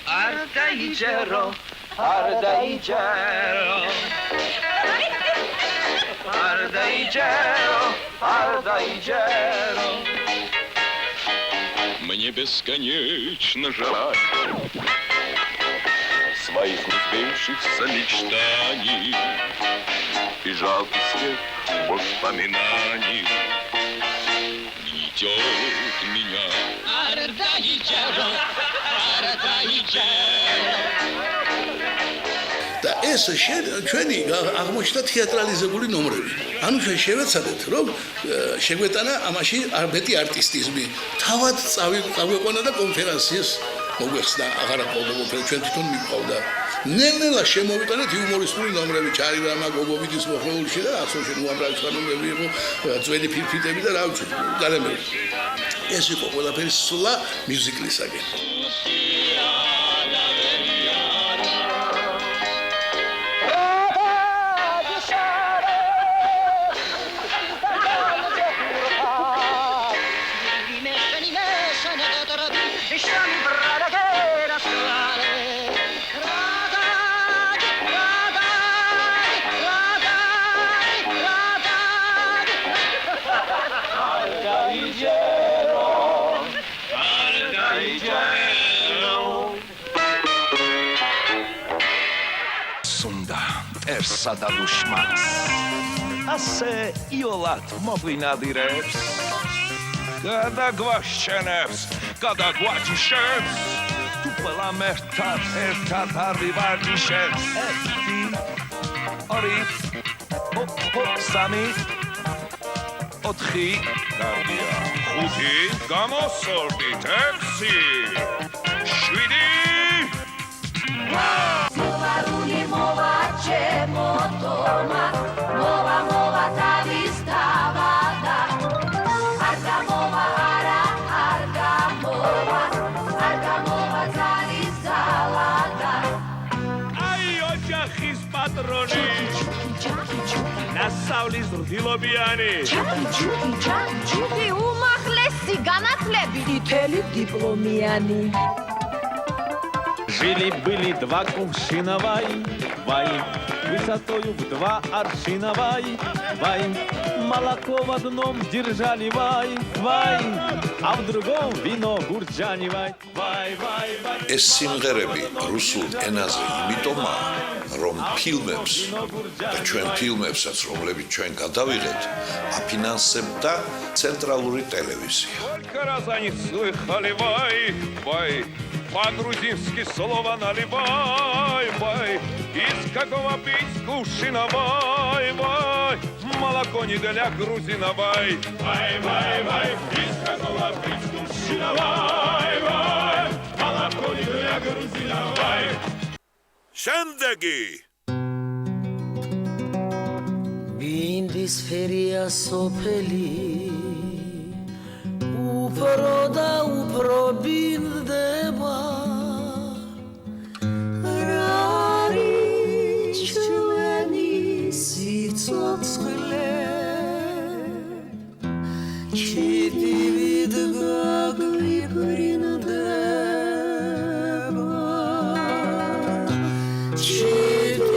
Ардайджеро, ардайджеро. Ардайджеро, ардайджеро. Мне бесконечно жаль своих несбывшихся мечтаний и жалкий свет воспоминаний гнетет меня. Ардайджеро, ардайджеро. და ეს ჩვენი აღმოჩნდა თეატრალიზებული ნომრები. ანუ ჩვენ შევეცადეთ, რომ შეგვეტანა ამაში მეტი არტისტიზმი. თავად წავიყვანა და კონფერენციას მოგვეხსნა, აღარა ყოველდღე ჩვენ თვითონ მიყავდა. ნელ-ნელა შემოვიტანეთ იუმორისტული ნომრები, ჩარირამა გოგობიძის მოხელულში და ასოშენ უამრავი სხვა ნომრები იყო, ძველი ფირფიტები და რა ვიცი, გარემოები. ეს იყო ყველაფერი სულა მიუზიკლისაგან. და დუშმანს ასე იოლად მოგვინადირებს გადაგვაშენებს გადაგვაჭიშებს თუ ყველა ერთად არ ვარჯიშებს ერთი ორი სამი ოთხი გავდია ხუთი გამოსორდით ექვსი შვიდი Movaruni mova cemotoma, mova mova tavis tavada. Arga mova ara, arga mova tavis salada. Ai oჯახის პატრონი, ნასავლის რძილობიანი. ჩუქი უმაღლესი განათლები, თითელი დიპლომიანი. Жили-были два кувшина вай, высотою в 2 аршина вай, молоко в одном держали вай, а в другом вино гурджани вай. ეს სიმღერები რუსულ ენაზე იმიტომა რომ ფილმებს და ჩვენ ფილმებსაც რომლებიც ჩვენ გადავიღეთ აფინანსებდა ცენტრალური ტელევიზია. Казани слыхали вай. По-грузински слово наливай, из какого пить кувшина, молоко не для грузина, вай, из какого пить кувшина, молоко не для грузина, вай. Შემდეგი ბინდის ფერია სოფელი უფრო და უფრო ბინდება არის ჩვენი სიცოცხლე ჩიტივით გაგვიბრინდება ჩიტივით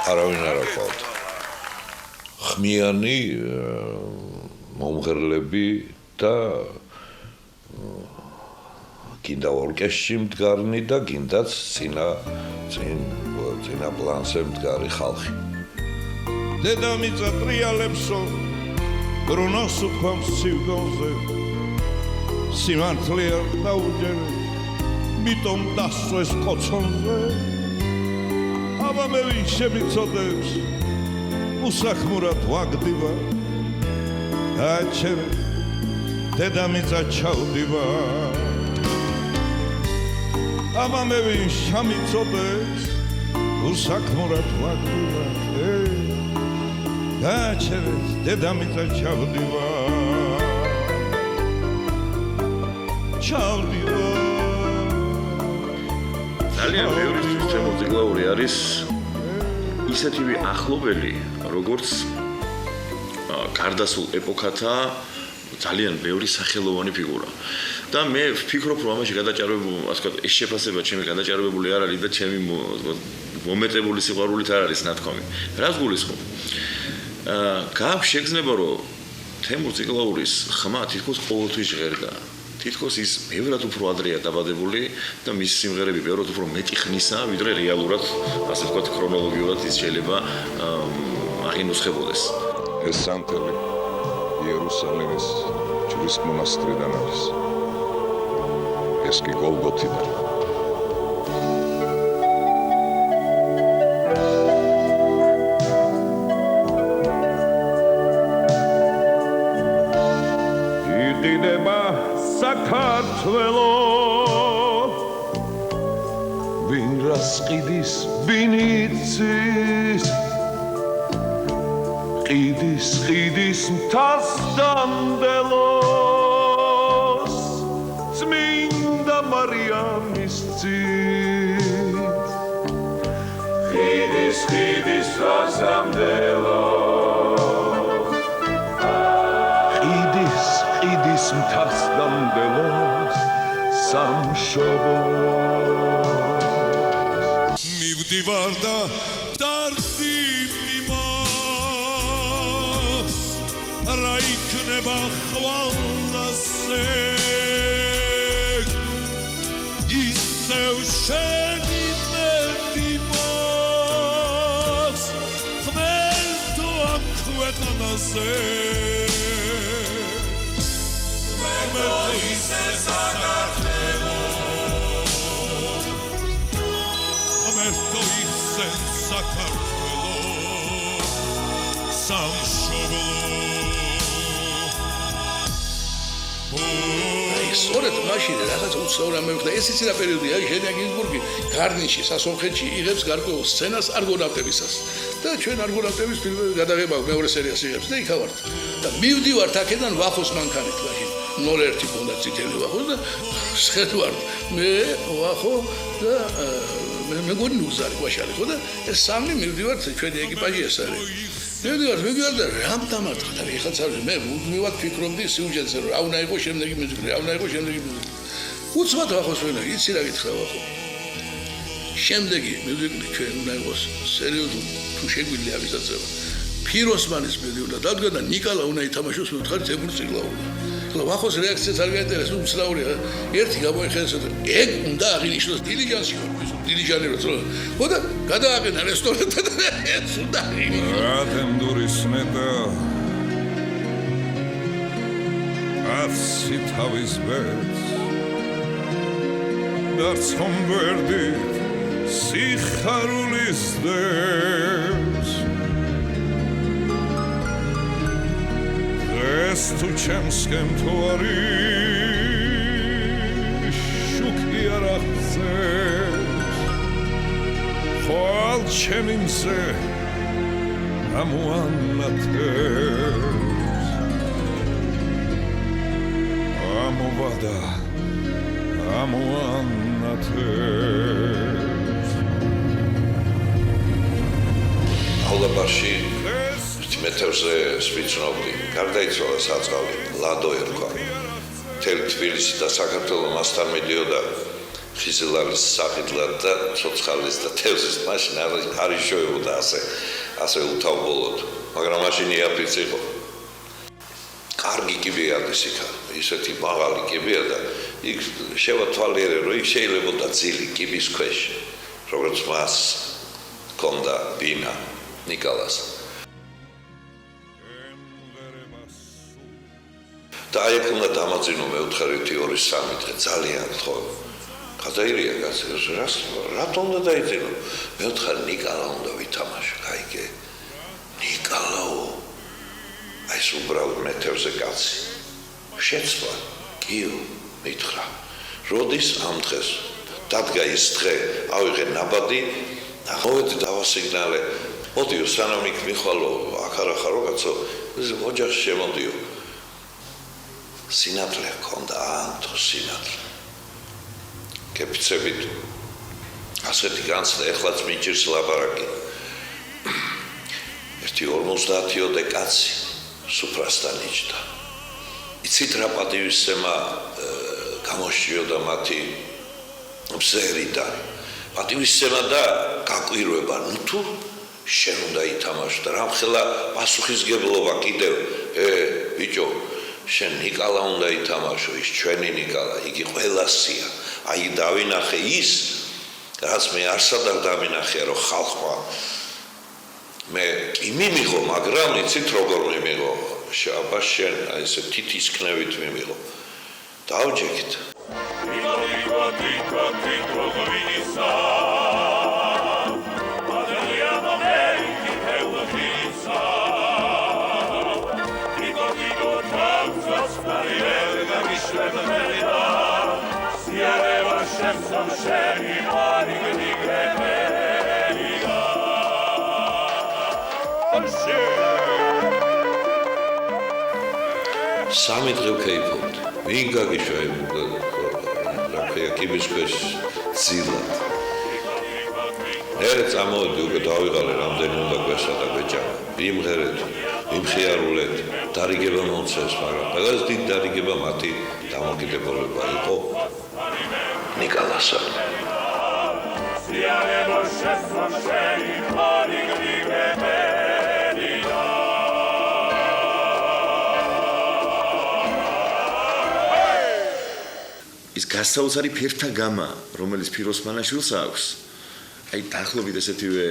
არავინ არ აკვალდა. ხმიანი მომღერლები და გინდა ორკესტრში მდგარნი და გინდაც წინა პლანზე მდგარი ხალხი. დედამიწა ტრიალებსო ბრუნოს უქვამს სივრდონზე სიმართლე არ დაუჯერე მიტომ დასწვეს კოცონზე აბა მე ვინ შემიცოდებს უსახმურად ვაგდივა აჩერე დედამიწა ჩავდივა აბა მე ვინ შემიცოდებს უსახმურად ვაგდივა აჩერე დედამიწა ჩავდივა ჩავდივა ძალიან ბევრი შემოწიკლაური არის ისეთივე ახლობელი როგორც გარდასულ ეპოქათა ძალიან ბევრი სახელოვანი ფიგურა და მე ვფიქრობ რომ ამაში გადაჭარბებული ასე ვთქვათ ეს შეფასება ჩემი გადაჭარბებული არ არის და ჩემი მომეტებული სიყვარულით არ არის ნათქვამი რას გულისხმობ გაქვს შეგრძნება რომ თემურ ციკლაურის ხმა თითქოს ყოველთვის ჟღერდა თითქოს ის ბევრად უფრო ადრეა დაბადებული და მის სიმღერები ბევრად უფრო მეტი ხნისა ვიდრე რეალურად ასე ვთქვათ ქრონოლოგიურად ის შეიძლება აღინუსხებოდეს ეს სანტელი იერუსალიმის ჯვრის მონასტრიდან არის ეს კი გოლგოთიდან საქართველო ვინ რას ყიდის ბინიცის ყიდის მთას დამდელოს წმინდა მარიამის ძით ყიდის მთას დამდელოს ყიდის მთას დამდელოს სამშობლოს მივდივარ და დარდი მიმოს რა იქნება ხვალასე ისევ შენი მეტიმოს ხმელთო ამ ქვეყანაზე სწორედ მაშინ რაღაც უცნაური ამბობდა ეს იცი რა პერიოდია ჟენია გინზბურგი გარნიში სასონხეთში იღებს გარკვეულ სცენას არგონავტებისას და ჩვენ არგონავტების ფილმები გადაღება მეორე სერიას იღებს და იქავართ და მივდივართ აქედან ვახოს მანქანით მაშინ 01 ქონდა წითელი ვახო და შეხვართ მე ვახო და მე გონი უზარი ყვაშალი ხო და ეს სამი მივდივართ ჩვენი ეკიპაჟი ეს არის მივდივართ და რამ დამარცხდა და ეხაც არის მე მუდმივად ფიქრობდი სიუჟეტზე რა უნდა იყოს შემდეგი მუსიკა რა უნდა იყოს შემდეგი მუსიკა უცბად ვახოს ვენა იცი რა გითხრა ვახო შემდეგი მუსიკა ჩვენ უნდა იყოს სერიოზული თუ შეგვიძლია ვიზაცება ფიროსმანის მედიულა დადგა და ნიკალა უნდა ითამაშოს უთხარი თემურ ციკლაური ვახოს რეაქციაც არ გაინტერესებს უცნაურია ერთი გამოიხეს ეგ უნდა აღინიშნოს დილიჯანში დილიჯანი რო ხო და გადააყენა რესტორანთან და ეს უნდა აღინიშნოს რა თემდურის ნეტა აცი თავის ბერს დარცომ ვერდი სიხარულის დევს ეს თუ ჩემსკენ თუ არის შუქი არ აღწევს ხო თვალ ჩემი მზე ამოანათებს ამოვადა ამოანათებს ალაბაში მეთევზე სვიცნობდი გარდაიცვალა საწყალი ლადო ერქვა მთელი თბილისი და საქართველო მასთან მიდიოდა ხიზილალის სახიდლად და ცოცხალის და თევზის მაშინ არ იშოვებოდა ასე უთავბოლოდ მაგრამ მაშინ იაფიც იყო კარგი კიბეადეს იქა ისეთი მაღალი კიბეა და იქ შევათვალიერე რომ იქ შეიძლებოდა ძილი კიბის ქვეშ როგორც მას ჰქონდა ბინა ნიკოლას და აი აქ უნდა დამაძინო მეუთხარითი 2-3 დღე ძალიან ხო გადაირია კაცი რატომ უნდა დაიძინო მეუთხარი ნიკოლა უნდა ვითამაშო გაიგე ნიკოლაო აი ეს უბრალოდ მეთევზე კაცი შეცვლა კიო მითხრა როდის ამ დღეს დადგა ის დღე ავიღე ნაბადი აღოვედი დავასიგნალე მოდიო სანამ იქ მიხვალო აქ არ ახარო კაცო ოჯახში შემოდიო სინათლე ჰქონდა ანთო სინათლე კეფიცებით ასეთი განცდა ეხლაც მიჭირს ლაპარაკი ერთი 50-იოდე კაცი სუფრასთან იჯდა იცით რა პატივისცემა გამოსჭიოდა მათი ბზერიდან პატივისცემა და გაკვირვება ნუ თუ შენ უნდა ითამაშო და რამხელა პასუხისგებლობა კიდევ ბიჭო შენ ნიკოლა უნდა ითამაშო ის ჩვენი ნიკოლა იგი ყველასია აი დავინახე ის რაც მე არსად არ დავინახე რომ ხალხმა მე კი მიმიღო მაგრამ იცით როგორ მიმიღო აბა შენ აი ესე თითის ქნევით მიმიღო დავჯექით სამი დღე ვქეიფობდი ვინ გაგიშვება რა ქვია კიბის ქვეშ ძილად ერთ წამოვედი უკვე დავიღალე რამდენი უნდა გვესა და გვეჭამა ვიმღერეთ ვიმხიარულეთ დარიგება მომწეს მაგრამ დღეს დიდ დარიგება მათი დამოკიდებულება იყო ნიკოლასა ის გასაოცარი ფერთა გამა რომელიც ფიროსმანაშვილს აქვს აი დაახლოებით ესეთივე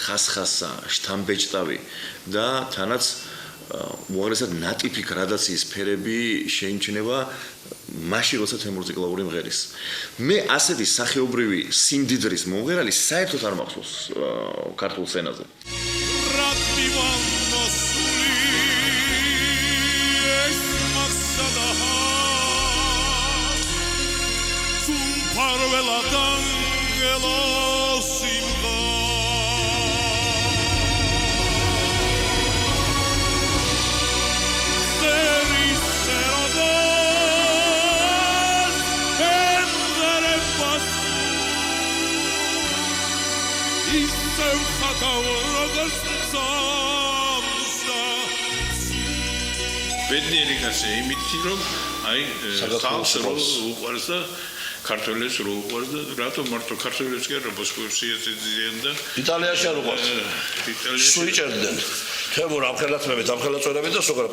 ხასხასა შთამბეჭდავი და თანაც უაღრესად ნატიფი გრადაციის ფერები შეიმჩნევა მაშინ როცა თემურზეკლავური მღერის მე ასეთი სახეობრივი სიმდიდრის მომღერალი საერთოდ არ მახსოვს ქართულ სცენაზე ბედნიერი კაცი იმითი რომ აი ხალხს უყვარს და ქართველებს რო უყვარს და რატომ მარტო ქართველებს კი არა ბოსკოვსიას ეძიენ და იტალიაში არ უყვარს იტალიაში სუიჭერდნენ თემურ ამხელათმებით ამხელაწონებით და სოქრა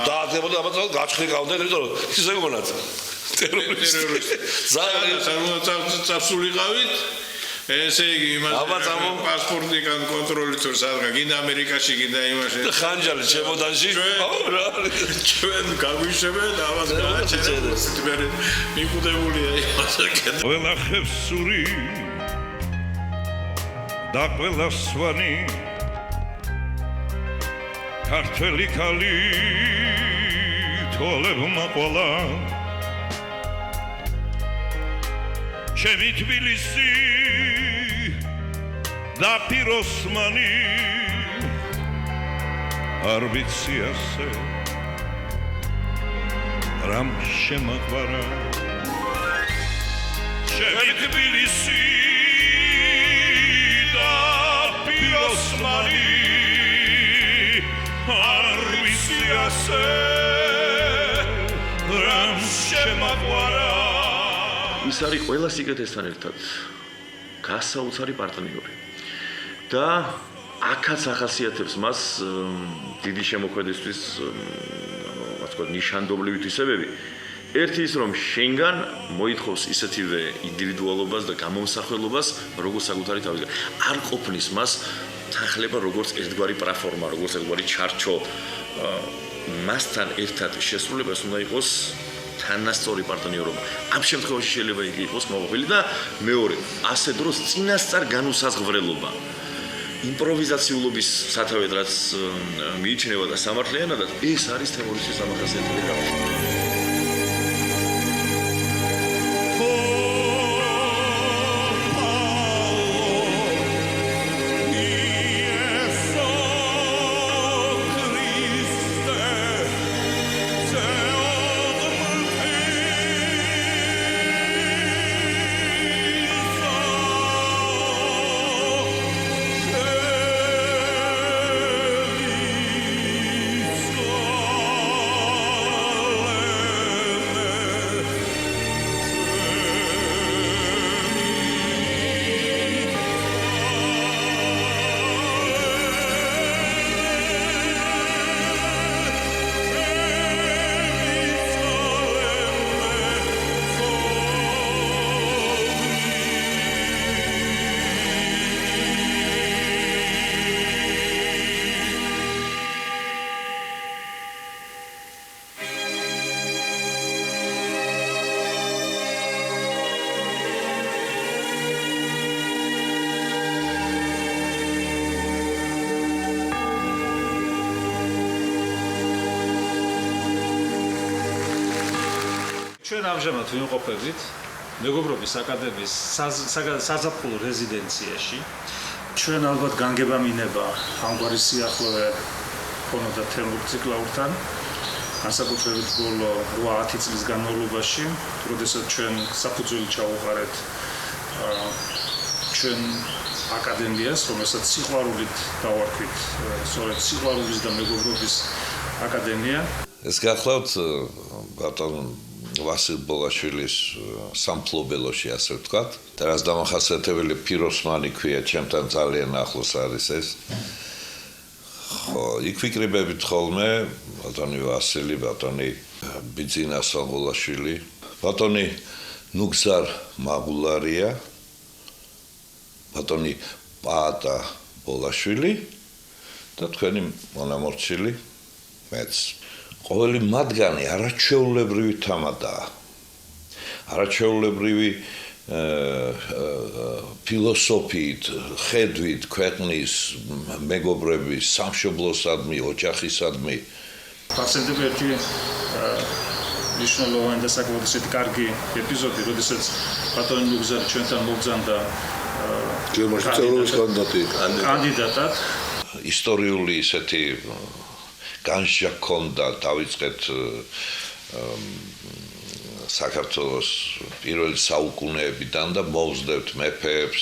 დააგდებოდა ამათაც გაჩხრიკავდნენ იმიტომ რომ ისე გონათ ტერორისტი ძალიან წაფსულიყავით ესე იგი იმას პასპორტი კან კონტროლით რომ სადღა გინდა ამერიკაში გინდა იმაში ხანჯალი ჩემოდანში ჩვენ გაგვიშვებენ ამას გააჩერებს მე მიყუდებულია იმასაკენ ყველა ხევსური და ყველა სვანი ქართველი ქალი თოლებმა ყოლა ჩემი თბილისი და პიროსმანი არ ვიცი ასე რამ შემაყვარა ჩემი თბილისი და პიროსმანი არ ვიცი ასე რამ შემაყვარა ის არის ყველა სიკეთესთან ერთად გასაოცარი პარტნიორი და აქაც ახასიათებს მას დიდი შემოქმედისთვის ნიშანდობლივი თვისებები. ერთი ის რომ შენგან მოითხოვს ისეთივე ინდივიდუალობას და გამომსახველობას, როგორც საკუთარი თავის. არ ყოფნის მას თანხლება როგორც ერთგვარი პლატფორმა, როგორც ერთგვარი ჩარჩო. მასთან ერთად შესრულებას უნდა იყოს თანასწორი პარტნიორობა. ამ შემთხვევაში შეიძლება იგი იყოს მოყვილი და მეორე, ასე დროს წინასწარ განუსაზღვრელობა. იმპროვიზაციულობის სათავედ რაც მიიჩნევა და სამართლიანად ეს არის თემურიძის დამახასიათებელი კავშირი. ჩვენ ამჟამად ვიმყოფებით მეგობრობის აკადემიის საზაფხულო რეზიდენციაში. ჩვენ ალბათ განგება მინება ამგვარი სიახლოვე ქონოდა თემურ ციკლაურთან. განსაკუთრებით ბოლო 8-10 წლის განმავლობაში, როდესაც ჩვენ საფუძველი ჩავუყარეთ ჩვენ აკადემიას, რომელსაც სიყვარულით დავარქვით, სწორედ სიყვარულის და მეგობრობის აკადემია. ეს გახლავთ ბატონ ვასილ ბოლაშვილის სამფლობელოში, ასე ვთქვათ. და რაც დამახასიათებელი პიროსმანი ქვია, ჩემთან ძალიან ახლოს არის ეს. ხო, იქ ვიკრიბებით ხოლმე ბატონი ვასილი, ბატონი ბიძინა სამბოლაშვილი, ბატონი ნუგზარ მაღულარია, ბატონი პაატა ბოლაშვილი და თქვენი მონამორჩილი მეც. ყოველი მათგანი არაჩვეულებრივი თამადაა. არაჩვეულებრივი ფილოსოფიით, ხედვით, ქვეყნის მეგობრების, სამშობლოსადმი, ოჯახისადმი. პასენდები ერთი მნიშვნელოვანი და საკმაოდ ისეთი კარგი ეპიზოდი, როდესაც ბატონი ნუგზარი ჩვენთან მოგზავნდა კანდიდატად. ისტორიული ისეთი განშა ქონდა, დავიწყეთ საქართველოს პირველი საუკუნეებიდან და მოვსდევთ მეფეებს,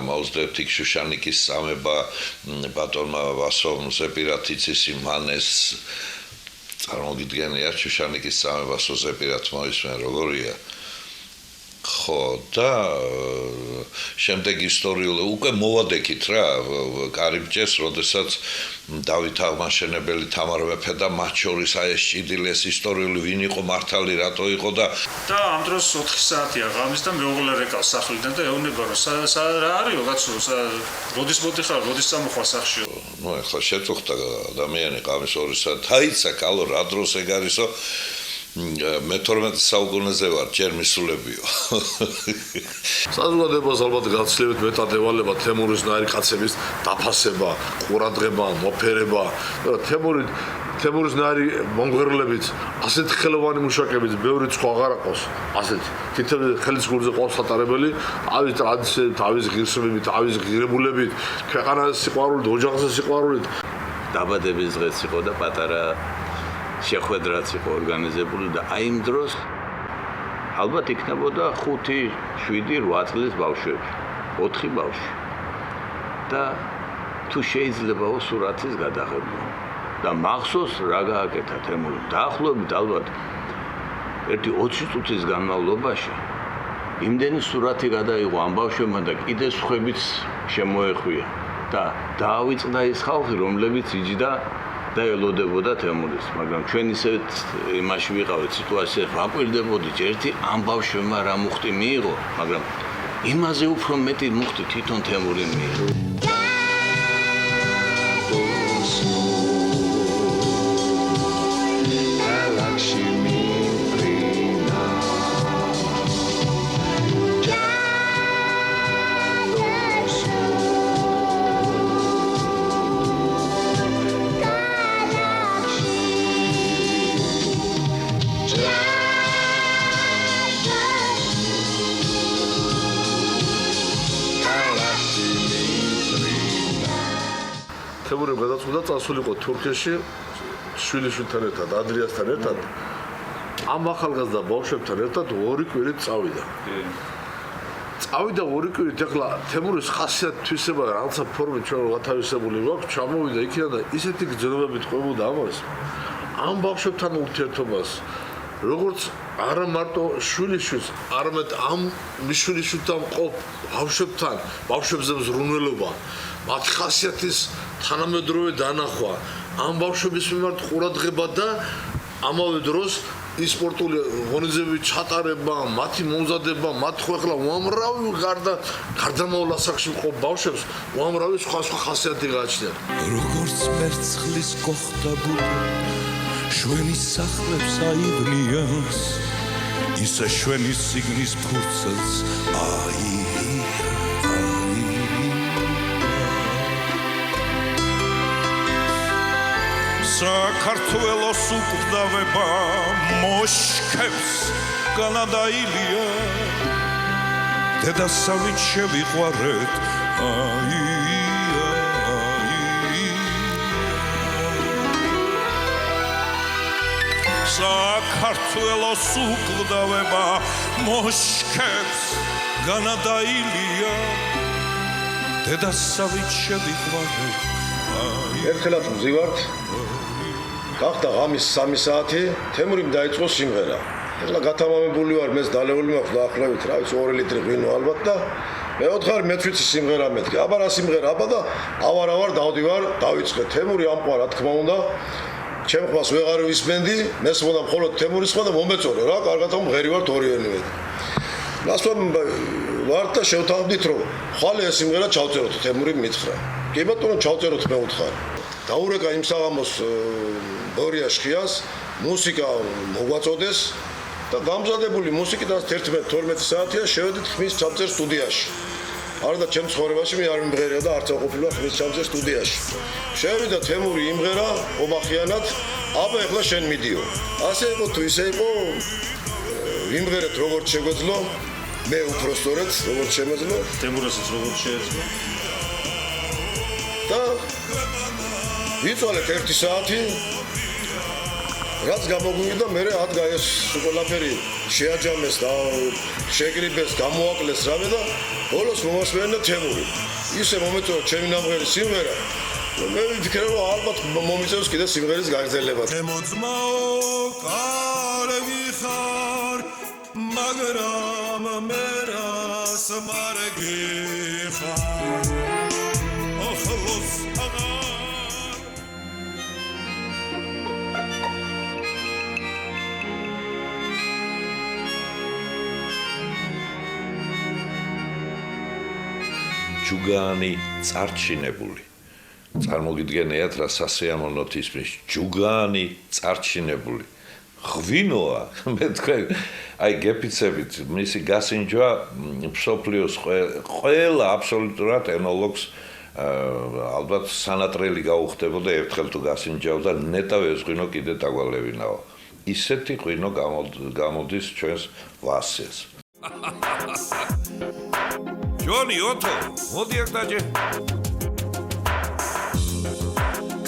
მოვსდევთ იქ შუშანიკის სამება, ბატონმა ვასო ზეპირათიცის იმანეს წარმოგიდგენია შუშანიკის სამებას ზეპირათ მოისმენ როგორია. ხო და შემდეგ ისტორიული უკვე მოვადექით რა კარიბჭეს, როდესაც დავით აღმაშენებელი თამარ მეფე და მათ შორის ეს ჭიდილეს ისტორიული ვინ იყო მართალი რატო იყო და ამ დროს 4 საათია ღამის და მეუღლე რეკავს სახლიდან და ეუბნება რომ რა არისო კაცო როდის მოდიხარ როდის წამოხარ სახლში ნუ ახლა შეწუხდა ადამიანი ღამის 2 საათი თაიცა კალო რა დროს ეგ არისო მე-12 საუკუნეზე ვარ, ჯერ მისულებიო. საზოგადოებას ალბათ გაცილებით მეტად ევალება თემურისნაირი კაცების დაფასება, ყურადღება, მოფერება. თემური თემურის ნაირი მომღერლებით, ასეთი ხელოვანი მუშაკებით, ბევრი სხვა აღარ აყავს. ასეთი. თითოეულ ხელისგურზე ყავს სატარებელი, თავის ტრადიციებით, თავის ღირსებებით, თავის ღირებულებით, ქვეყანას სიყვარულით, ოჯახზე სიყვარულით. დაბადების დღეც იყო და პატარა შეხვედრაც იყო ორგანიზებული და აი იმ დროს ალბათ იქნებოდა 5, 7, 8 წლის ბავშვები, 4 ბავშვი. და თუ შეიძლებაო სურათის გადაღება და მახსოვს რა გააკეთა თემური. დაახლოებით ალბათ ერთი 20 წუთის განმავლობაში იმდენი სურათი გადაიღო ამ ბავშვებმა და კიდე სხვებიც შემოეხვია და დაავიწყდა ის ხალხი, რომლებიც იჯდა და ელოდებოდა თემურის, მაგრამ ჩვენ ისეთ იმაში ვიყავით სიტუაციაში, ვაკვირდებოდით ერთი ამ ბავშვებმა რა მუხტი მიიღო, მაგრამ იმაზე უფრო მეტი მუხტი თვითონ თემური მიიღო. თემური გადაწყვიტა წასულიყო თურქეთში შვილიშვილთან ერთად, ადრიასთან ერთად. ამ ახალგაზრდა ბავშვებთან ერთად 2 კვირით წავიდა. წავიდა 2 კვირით, ეხლა თემურის ხასიათისება რაღაცა ფორმით ჩვენ გათავისებული გვაქვს, ჩამოვიდა იქიდან და ისეთი გრძნობებით ყვებოდა ამას. ამ ბავშვებთან ურთიერთობას, როგორც არა მარტო შვილიშვილს, არამედ ამ შვილიშვილთან მყოფ ბავშვებთან, ბავშვებზე მზრუნველობა, მათ ხასიათის თანამედროვე დანახვა, ამ ბავშვების მიმართ ყურადღება და ამავე დროს ის სპორტული ღონისძიებების ჩატარება, მათი მომზადება, მათ ხოხლა უამრავი გარდამავალ ასაკში მყოფ ბავშვებს უამრავი სხვა ხასიათი გააჩნიათ. როგორც მერცხლის გოხდა ბუდე, შვენი სახლებს აივნიას, ისე შვენი სიგნის ფურცელს საქართველოს უკვდავება მოშქებს განადაილია დედასავით შევიყვარეთ საქართველოს უკვდავება მოშქებს განადაილია დედასავით შევიყვარეთ ერთხელაც მზივართ გახდა ღამის 3 საათი, თემურიმ დაიწყო სიმღერა. ეხლა გათამამებული ვარ, მეც დალეული მაქვს დაახლოებით, რა ვიცი 2 ლიტრი ღვინო ალბათ და მე ვთხარ მეც ვიცი სიმღერა მეთქი. აბა რა სიმღერა, აბა და ავარავარ, დავდივარ, დავიწყე. თემური ამყვა რა თქმა უნდა. ჩემ ხმას ვეღარ ვისმენდი, მესმოდა მხოლოდ თემურის ხმა და მომეწონა რა, კარგად მღერი ვარ ორიენივე. ნასვამ ვარ და შევთავაზდით რომ ხვალე ეს სიმღერა ჩავწეროთ, თემური მითხრა. კი ბატონო, ჩავწეროთ მე ვთხარ. დაურეკა იმ საღამოს ბორია შხიას მუსიკა მოგვაწოდეს და გამზადებული მუსიკიდან 11-12 საათია შევედით ხმის ჩამწერ სტუდიაში. არა და ჩემ ცხოვრებაში მე არ მიმღერია და არც აყოფილა ხმის ჩამწერ სტუდიაში. შევიდა თემური იმღერა ობახიანად, აბა ეხლა შენ მიდიო. ასე იყო თუ ისე იყო იმღერეთ როგორც შეგვეძლო, მე უფრო სწორედ როგორც შემეძლო, თემურასაც როგორც შეეძლო. და იწვალეთ 1 საათი რაც გამოგვივიდა მე რად გაეს ყველაფერი შეაჯამეს და შეკრიბეს გამოაკლეს რამე და ბოლოს მომასვენა თემური ისე მომეწონა ჩემი ნამღერი სიმღერა მე ვფიქრე რომ ალბათ მომიწევს კიდე სიმღერის გაგრძელება თემოძმაო კარგი ხარ მაგრამ მე რას მარგი ხარ ახლოს ჯუგანი წარჩინებული. წარმოგიდგენიათ რა სასიამოვნოთ ისმის ჯუგანი წარჩინებული. ღვინოა, მე თქვენ აი გეფიცებით მისი გასინჯვა მსოფლიოს ყველა აბსოლუტურად ენოლოგს ალბათ სანატრელი გაუხდებოდა ერთხელ თუ გასინჯავდა ნეტავ ესღვინო კიდე დაგვალევინაო. ისეთი ღვინო გამოდის ჩვენს ვასეს. ჯონი ოტო, მოდი აქ დაჯე.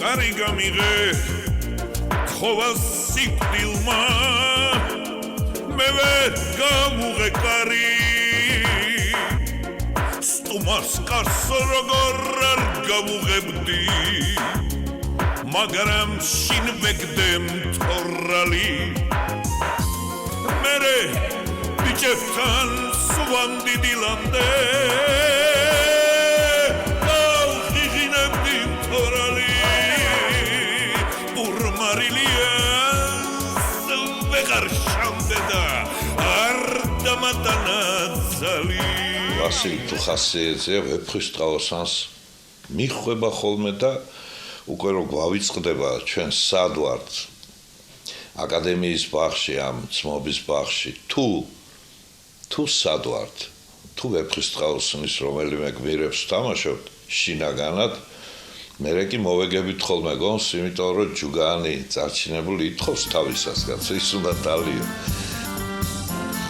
კარი გამიღე. ხოვას სიკვდილმა. მე გამუღე კარი. სტუმარს კარს როგორ არ გამუღებდი. მაგრამ შინ ვეგდემ თორალი. მერე ბიჭებთან სვამდი დილამდე. გავხიჟინებდი თორალი. ურმარილია ვეღარ შამდედა არ დამატანა ძალი. ვასილ თუხასიძე ვეფხისტყაოსანს მიხვება ხოლმე და უკვე რომ გვავიწყდება ჩვენ სად ვართ აკადემიის ბაღში ამ ძმობის ბაღში თუ სად ვართ თუ ვეფხისტყაოსნის რომელიმე გმირებს ვთამაშობთ შინაგანად მერე კი მოვეგებით ხოლმე გონს იმიტომ რომ ჯუგანი წარჩინებული ითხოვს თავისას კაცო ის უნდა დალიო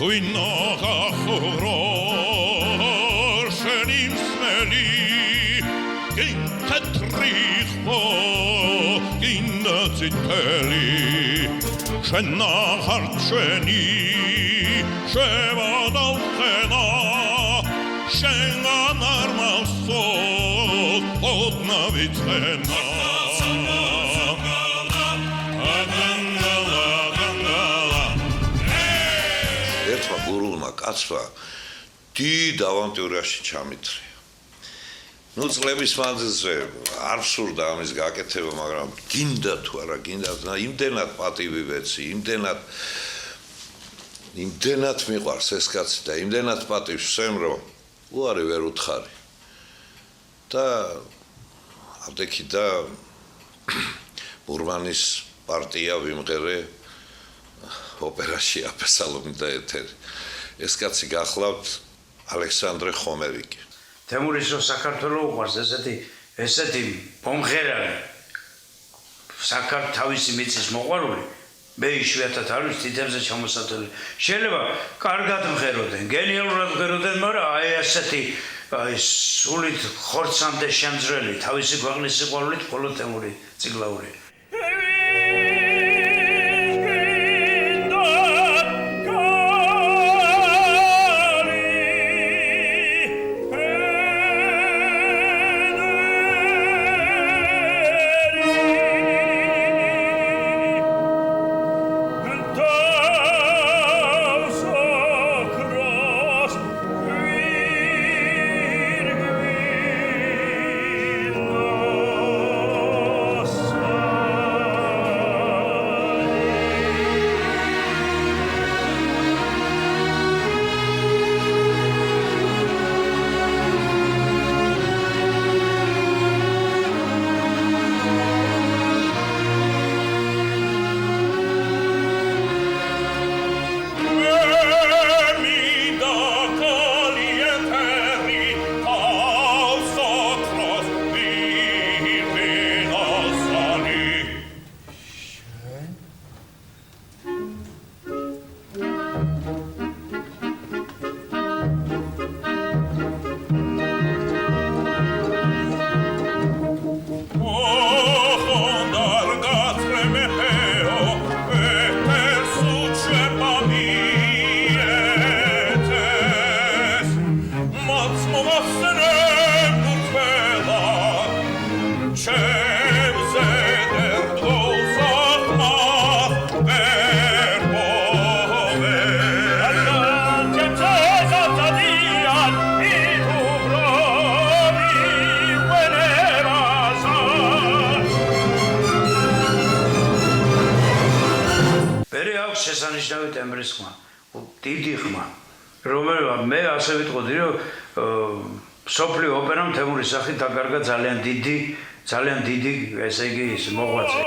ღვინო გახურო შენიმსმელი გინ თეთრიხო გინ ციტელი შენახარ ჩვენი შევადალხენა შენგან არმავსო ოდნა ვიცხენა ერთმა გურულმა კაცმა დიდ ავანტიურაში ჩამითრია. ნუ წლების მანძილზე არ სურდა ამის გაკეთება, მაგრამ გინდა თუ არა გინდა, იმდენად პატივი ვეცი, იმდენად მიყვარს ეს კაცი და იმდენად პატივს ვსემ, რომ უარი ვერ უთხარი. და აბდექი და ბურმანის პარტია ვიმღერე ოპერაში აფესალობი და ეთერი. ეს კაცი გახლავთ ალექსანდრე ხომერიკი. თემურის რო საქართველოს უყვარს ესეთი მომღერალი თავისი მიწის მოყვარული მე იშვიათად არ ვიცი თითებზე ჩამოსათვლელი შეიძლება კარგად მღეროდნენ გენიალურად მღეროდნენ მაგრამ აი ესეთი სულით ხორცამდე შემძრელი თავისი ქვეყნის სიყვარულით მხოლოდ თემური წიგლაური შესანიშნავი ტემბრის ხმა, დიდი ხმა, რომელსაც მე ასე ვიტყოდი, რომ სოფლიო ოპერამ თემურის სახით დაკარგა ძალიან დიდი, ესე იგი ის მოღვაწე.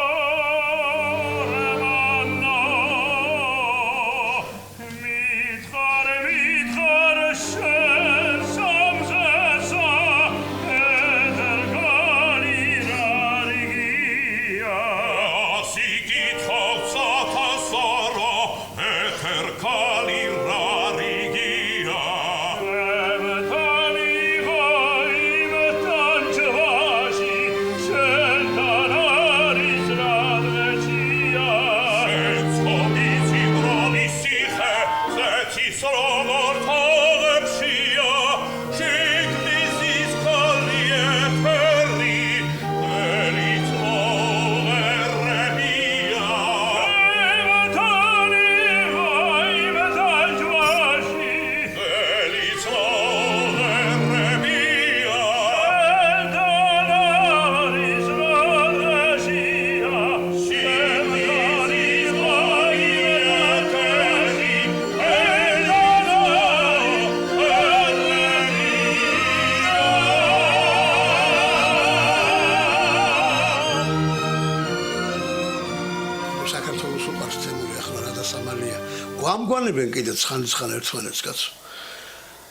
გვამგვანებენ კიდე ცხანისხან ერთმანეთს კაცო.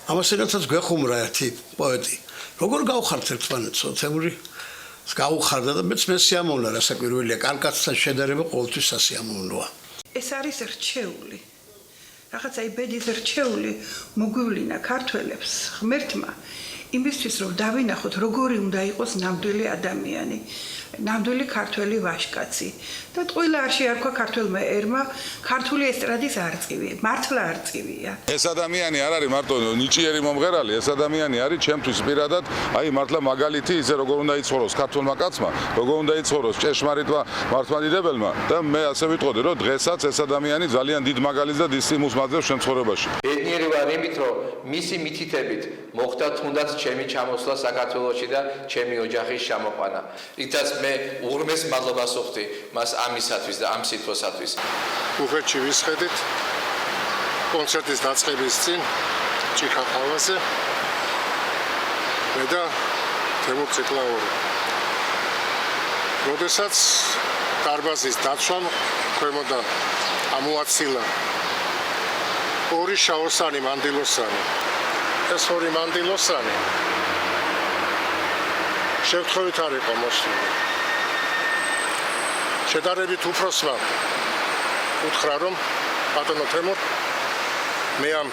ამასენაცაც გვეხუმრა ერთი პოეტი. როგორ გავხართ ერთმანეთსო, თემური? გავხარდა და მეც მესიამოვნა, რასაკვირველია, კალკაცთან შედარება ყოველთვის სასიამოვნოა. ეს არის რჩეული. რაღაცა იბედის რჩეული მოგვივლინა ქართველებს ღმერთმა იმისთვის რომ დავინახოთ როგორი უნდა იყოს ნამდვილი ადამიანი, ნამდვილი ქართველი ვაჟკაცი და ყველა არ შეარქვა ქართველმა ერმა ქართული ესტრადის არწივი, მართლა არწივია. ეს ადამიანი არ არის მარტო ნიჭიერი მომღერალი, ეს ადამიანი არის ჩემთვის პირადად, აი მართლა მაგალითი ისე როგორ უნდა იცხოვროს ქართულმა კაცმა, როგორ უნდა იცხოვროს ჭეშმარიტმა მართლმადიდებელმა და მე ასე ვიტყოდი, რომ დღესაც ეს ადამიანი ძალიან დიდ მაგალითს და დიდ სიმბოლოს მაძლევს ჩემ ცხოვრებაში. ბედნიერი ვარ იმით, რომ მისი მითითებით მოხდა თუნდაც ჩემი ჩამოსვლა საქართველოში და ჩემი ოჯახის ჩამოყვანა. რითაც მე უღრმეს მადლობას ვუხდი მას ამისათვის და ამ სიტყვასათვის. ბუფეტში ვისხედით კონცერტის დაწყების წინ ჭიქაყავაზე მე და თემურ ციკლაური. როდესაც დარბაზის დაცვამ ქვემოდან ამოაცილა ორი შაოსანი მანდილოსანი. ეს ორი მანდილოსანი შევთხოვით არ იყო მოსული. შედარებით უფროსმა უთხრა რომ ბატონო თემურ მე ამ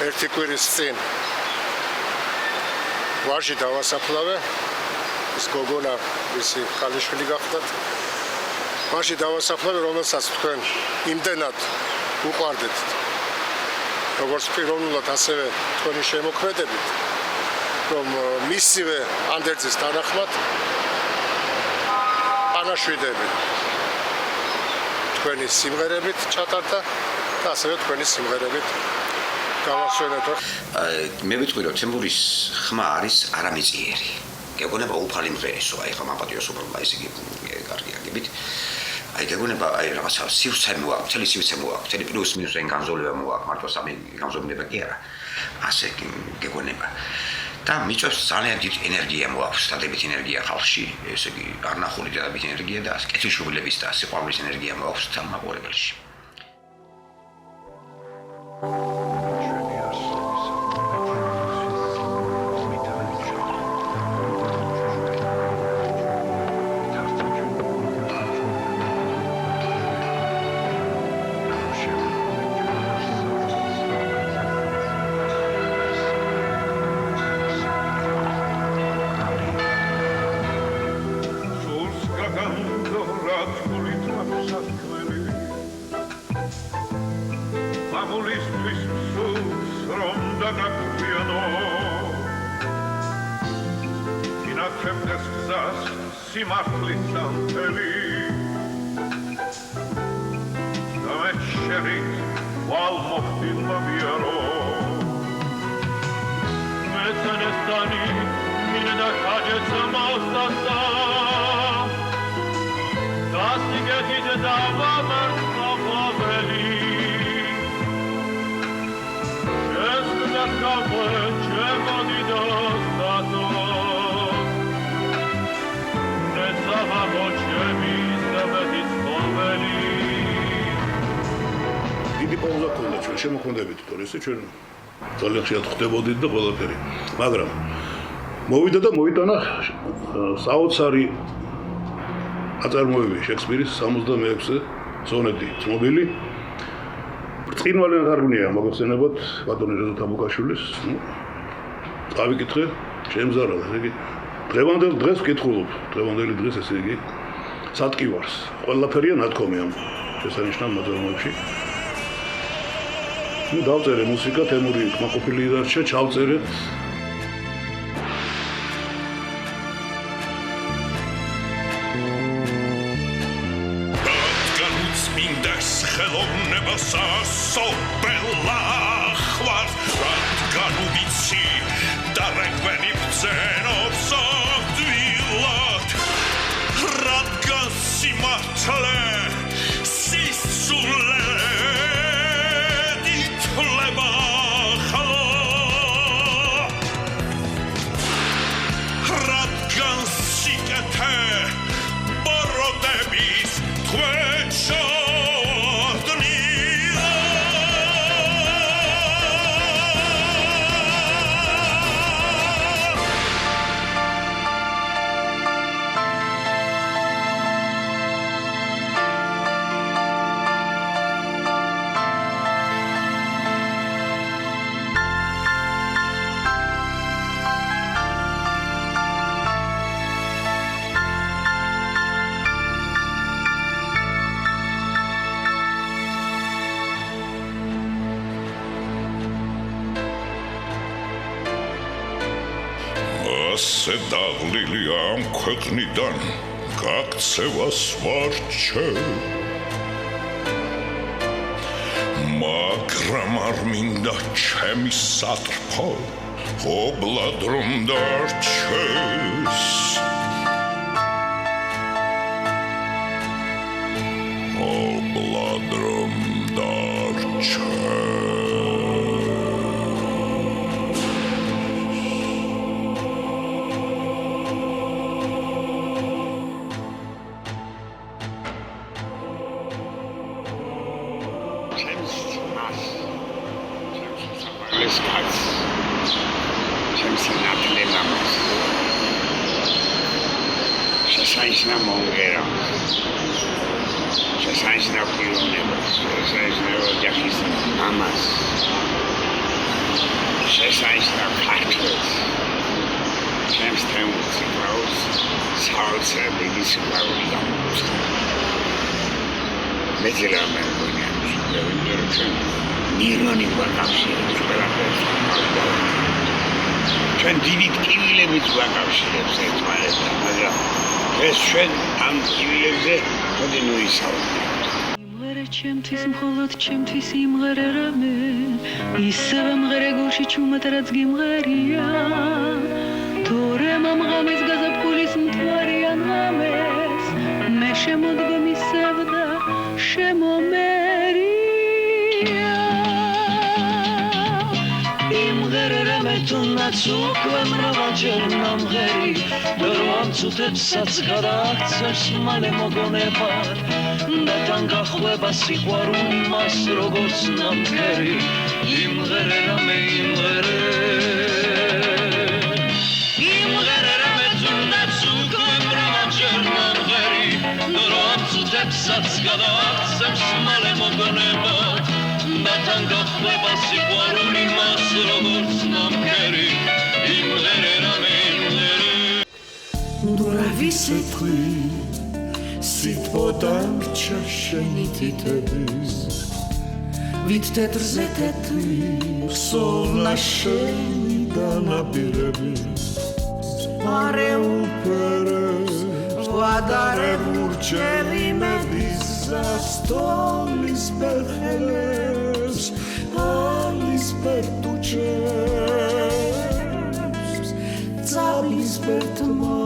ერთი კვირის წინ ვაჟი დავასაფლავე ის გოგონა ვისი ხალიშვილი გახდათ ვაჟი დავასაფლავე რომელსაც თქვენ იმდენად უყვარდეთ როგორც პიროვნულად ასევე თქვენი შემოქმედებით რომ მისივე ანდერძის თანახმად ანაშვიდები თქვენი სიმღერებით ჩატარდა და ასევე თქვენი სიმღერებით გავასვენეთ. მე ვიტყვი რომ თემურის ხმა არის არამიწიერი. გეგონება უფალი მღერისო, აი ხმა პატიოს უბრალოდ ისე კარგია გებით. აი გეგონება აი რაღაცა სივრცე მოაქვს, მთელი სივრცე მოაქვს, მთელი პლუს მინუს այն განზოლება მოაქვს, მარტო სამი განზომილება კი არა. ასე გეგონება. და მიწევს ძალიან დიდ ენერგია მოაქვს, დადებით ენერგია ხალხში, ესე იგი არნახული დადებით ენერგია და კეთილშობილების და სიყვარულის ენერგია მოაქვს თამაყურებელში. შემოქმედებით თორე ესე ჩვენ ძალიან ხშირად ხვდებოდით და ყველაფერი. მაგრამ მოვიდა და მოიტანა საოცარი აწარმოები შექსპირის 66-ე სონეტი ცნობილი. ბრწყინვალე ნათარგმნია მოგეხსენებათ ბატონი რეზო თაბუკაშვილის. წავიკითხე შემზარა ესე იგი დღევანდელ დღეს ვკითხულობ. დღევანდელი დღეს ესე იგი სატკივარს. ყველაფერია ნათქვამი ამ შესანიშნავ ნაწარმოებში. დავწერე მუსიკა თემური კმაყოფილი დარჩა ჩავწერეთ რადგანაც მინდეს ხელოვნებასა სოფელა ხვარ რადგან ვიცი და რეგვენი ბრძენობს ოდვილად რადგან სიმართლე სისულე Borodebis, twe chodnila ასე დაღლილია ამ ქვეყნიდან გაქცევას ვარჩევ მაგრამ არ მინდა ჩემი სატრფო ობლად რომ დარჩეს ობლად რომ დარჩეს შესანიშნა მომღერა შესანიშნა პიროვნება შესანიშნა ოჯახის მამას შესანიშნა ქართველს ჩემს თემს იკრავს საოცრების სიყვარული გამოუცხა მეძილა მე ნირონი ვაკავშირებს ყველაფერს ჩვენ დიდი ტკივილებით ვაკავშირებს ერთმანეთთან მაგრამ ეს ჩვენ ამ ტკივილებზე მოდენ ვისაუბროთ იმღერე ჩემთვის მხოლოდ ჩემთვის იმღერე რამე ისევე მღერე გულში ჩუმად რაც გიმღერია თორე მამღამეს გაზაფხულის მთვარიან ღამეს მე შემოდგომ ისევ და შემომერია იმღერე რამე თუნდაც უკვე მრავალჯერ მომღერი და რომ ცუდებსაც გადააქცევს მალე მოგონებად და თან გახლება სიყვარული მას როგორც ნამქერი იმღერე რამე იმღერე რამე თუნდაც უკვე მრავალჯერ მომღერი და რომ ცუდებსაც გადააქცევს მალე მოგონებად და თან გახლება სიყვარული მას როგორც ნამქერი იმღერე რამე იმღერე დურავი სიტყვი სიტყვოდან ჩაშენი თითების ვით თეთრზე თეთრი სოვნა შენი დანაპირები არეულ ფერებს ვადარე მურჩევი მედის სასტოლის ბერხელებს ალის ბერტუჩებს წალის ბერტმა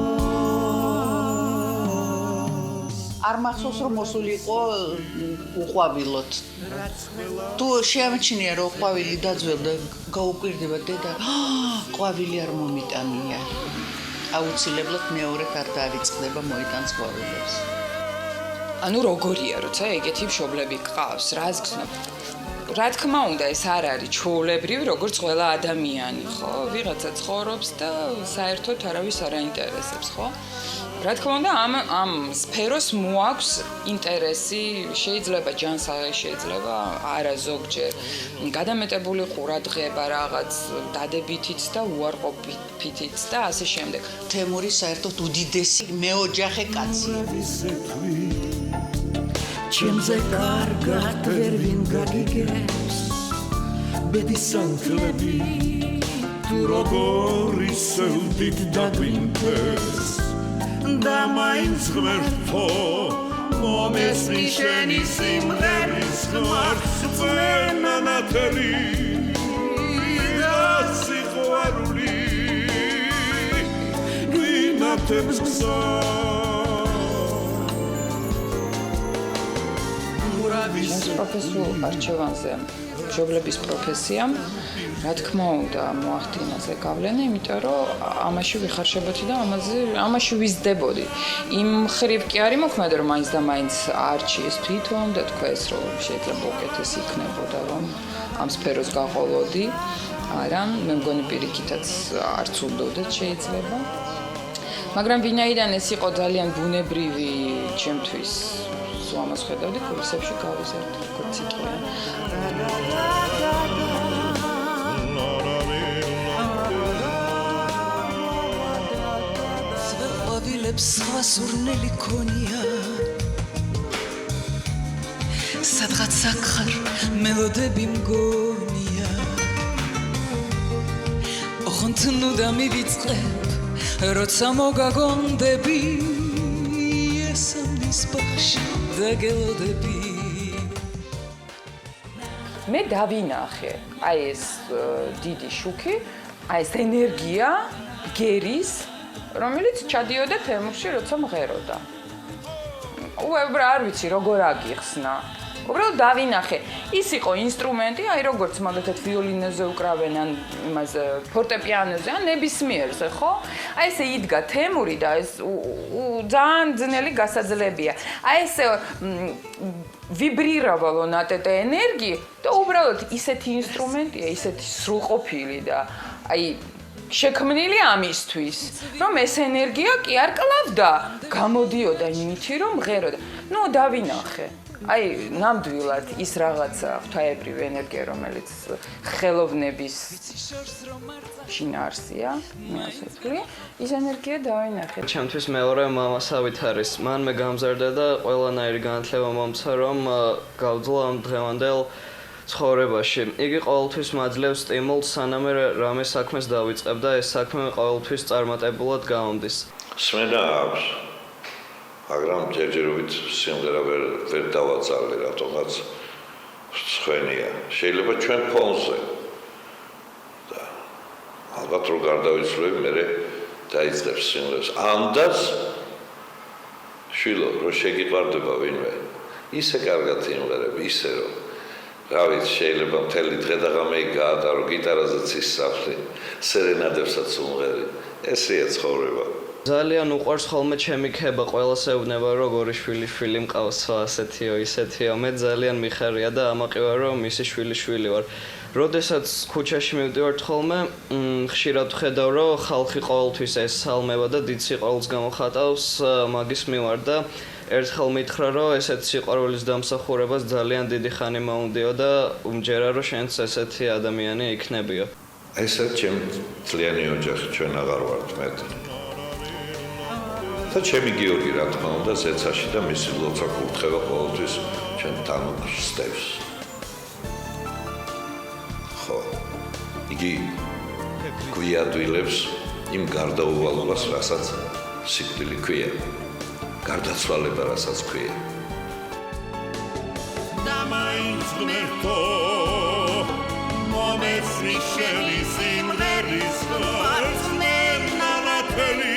არ მახსოვს რომ მოსულიყო უყვავილოთ თუ შეამჩნია რომ ყვავილი დაძველდა გაუკვირდება დედა ყვავილი არ მომიტანია აუცილებლად მეორედ არ დაიწყდება მოიტანს ყვავილებს ანუ როგორია როცა ეგეთი მშობლები გყავს რას გრძნობ რა თქმა უნდა ეს არ არის ჩვეულებრივი როგორც ყველა ადამიანი ხო ვიღაცა ცხოვრობს და საერთოდ არავის არ აინტერესებს ხო რა თქმა უნდა ამ სფეროს მოაქვს ინტერესი შეიძლება ჯანსაღი შეიძლება არა ზოგჯერ გადამეტებული ყურადღება რაღაც დადებითიც და უარყოფითიც და ასე შემდეგ თემური საერთოდ უდიდესი მეოჯახე კაცია ჩემზე კარგად ვერ ვინ გაგიგებს ბედის ანკლები თუ როგორ ისევდით დაგვინდეს და მაინც ღმერთო მომესმი შენი სიმღერის ხმარს წვენანათელი და სიყვარული გვინათებს გზა ჩვენს პროფესიულ არჩევანზე მშობლების პროფესიამ რა თქმა უნდა მოახდინა ზე გავლენა, იმიტომ რომ ამაში ვიხარშებოდი და ამაში ვიზრდებოდი. იმ ხრივ კი არის მოქმედი რომ მაინც და მაინც არჩიეს თვითონ და თქვეს რომ შეიძლება უკეთეს იქნებოდა რომ ამ სფეროს გაყოლოდი. არა, მე მგონი პირიქითაც არც უნდოდათ შეიძლება. მაგრამ ვინაიდან ეს იყო ძალიან ბუნებრივი ჩემთვის სულ ამას ხედავდი კურსებში გავიზარდი როგორც ციკლია. სხვა სურნელი ქონია სადღაც აქ მელოდები მგონია ოღონდ ნუ და მივიწყებ როცა მოგაგონდები ესამნის ბახში დაგელოდები მე დავინახე აი ეს დიდი შუქი აი ეს ენერგია გერის რომელიც ჩადიოდა თემურში როცა მღეროდა უბრალოდ არ ვიცი როგორ აგიხსნა უბრალოდ დავინახე ის იყო ინსტრუმენტი აი როგორც მაგალითად ვიოლინოზე უკრავენ ან იმას ფორტეპიანოზე ან ნებისმიერზე ხო აი ესე იდგა თემური და ეს ძალიან ძნელი გასაძლებია აი ესე ვიბრირავალო ნატეტე ენერგია და უბრალოდ ისეთი ინსტრუმენტია ისეთი სრულყოფილი და აი შექმნილი ამისთვის რომ ეს ენერგია კი არ კლავდა გამოდიოდა იმითი რომ მღეროდა ნუ დავინახე აი ნამდვილად ის რაღაცა ღვთაებრივი ენერგია რომელიც ხელოვნების შინაარსია მე ასე ვთვლი ის ენერგია დავინახე ჩემთვის მეორე მამასავით არის მან მე გამზარდა და ყველანაირი განათლება მომცა რომ გავძლო ამ დღევანდელ ცხოვრებაში იგი ყოველთვის მაძლევს სტიმულს სანამ რამე საქმეს დავიწყებ და ეს საქმე ყოველთვის წარმატებულად გამომდის სმენა აქვს მაგრამ ჯერჯერობით სიმღერა ვერ დავაძალე რატომაც სხვენია შეიძლება ჩვენ ფონზე და ალბათ რო გარდავიცვლები მე დაიწყებს სიმღერას ამდაც შვილო რო შეგიყვარდება ვინმე ისე კარგად იმღერები ისე რომ რა ვიცი შეიძლება მთელი დღე და ღამე გაატარო გიტარაზეც ისწავლი სერენადებსაც უმღერი ესეა ცხოვრება ძალიან უყვარს ხოლმე ჩემი ქება ყველას ეუბნება როგორი შვილი მყავს ასეთიო ისეთიო მე ძალიან მიხარია და ამაყივა რომ მისი შვილი ვარ როდესაც ქუჩაში მივდივართ ხოლმე ხშირად ვხედავ რომ ხალხი ყოველთვის ესალმება და დიდ სიყვარულს გამოხატავს მაგის მივარ და ერთხელ მითხრა რომ ესეთ სიყვარულის დამსახურებას ძალიან დიდი ხანი მოუნდიო და უმჯერა რომ შენც ესეთი ადამიანი იქნებიო ესა ჩემ ძალიან ოჯახი ჩვენ აღარ ვართ მეტი და ჩემი გიორგი რა თქმა უნდა ზეცაში და მისი ლოცა კურთხევა ყოველთვის ჩვენთან ხსდევს ხო იგი გვიადვილებს იმ გარდაუვალობას რასაც სიკვდილი ქვია გარდაცვალება რასაც ქვია და მაინც ღმერთო მომეცრი შენი სიმღერის მარცხნენა ნათელი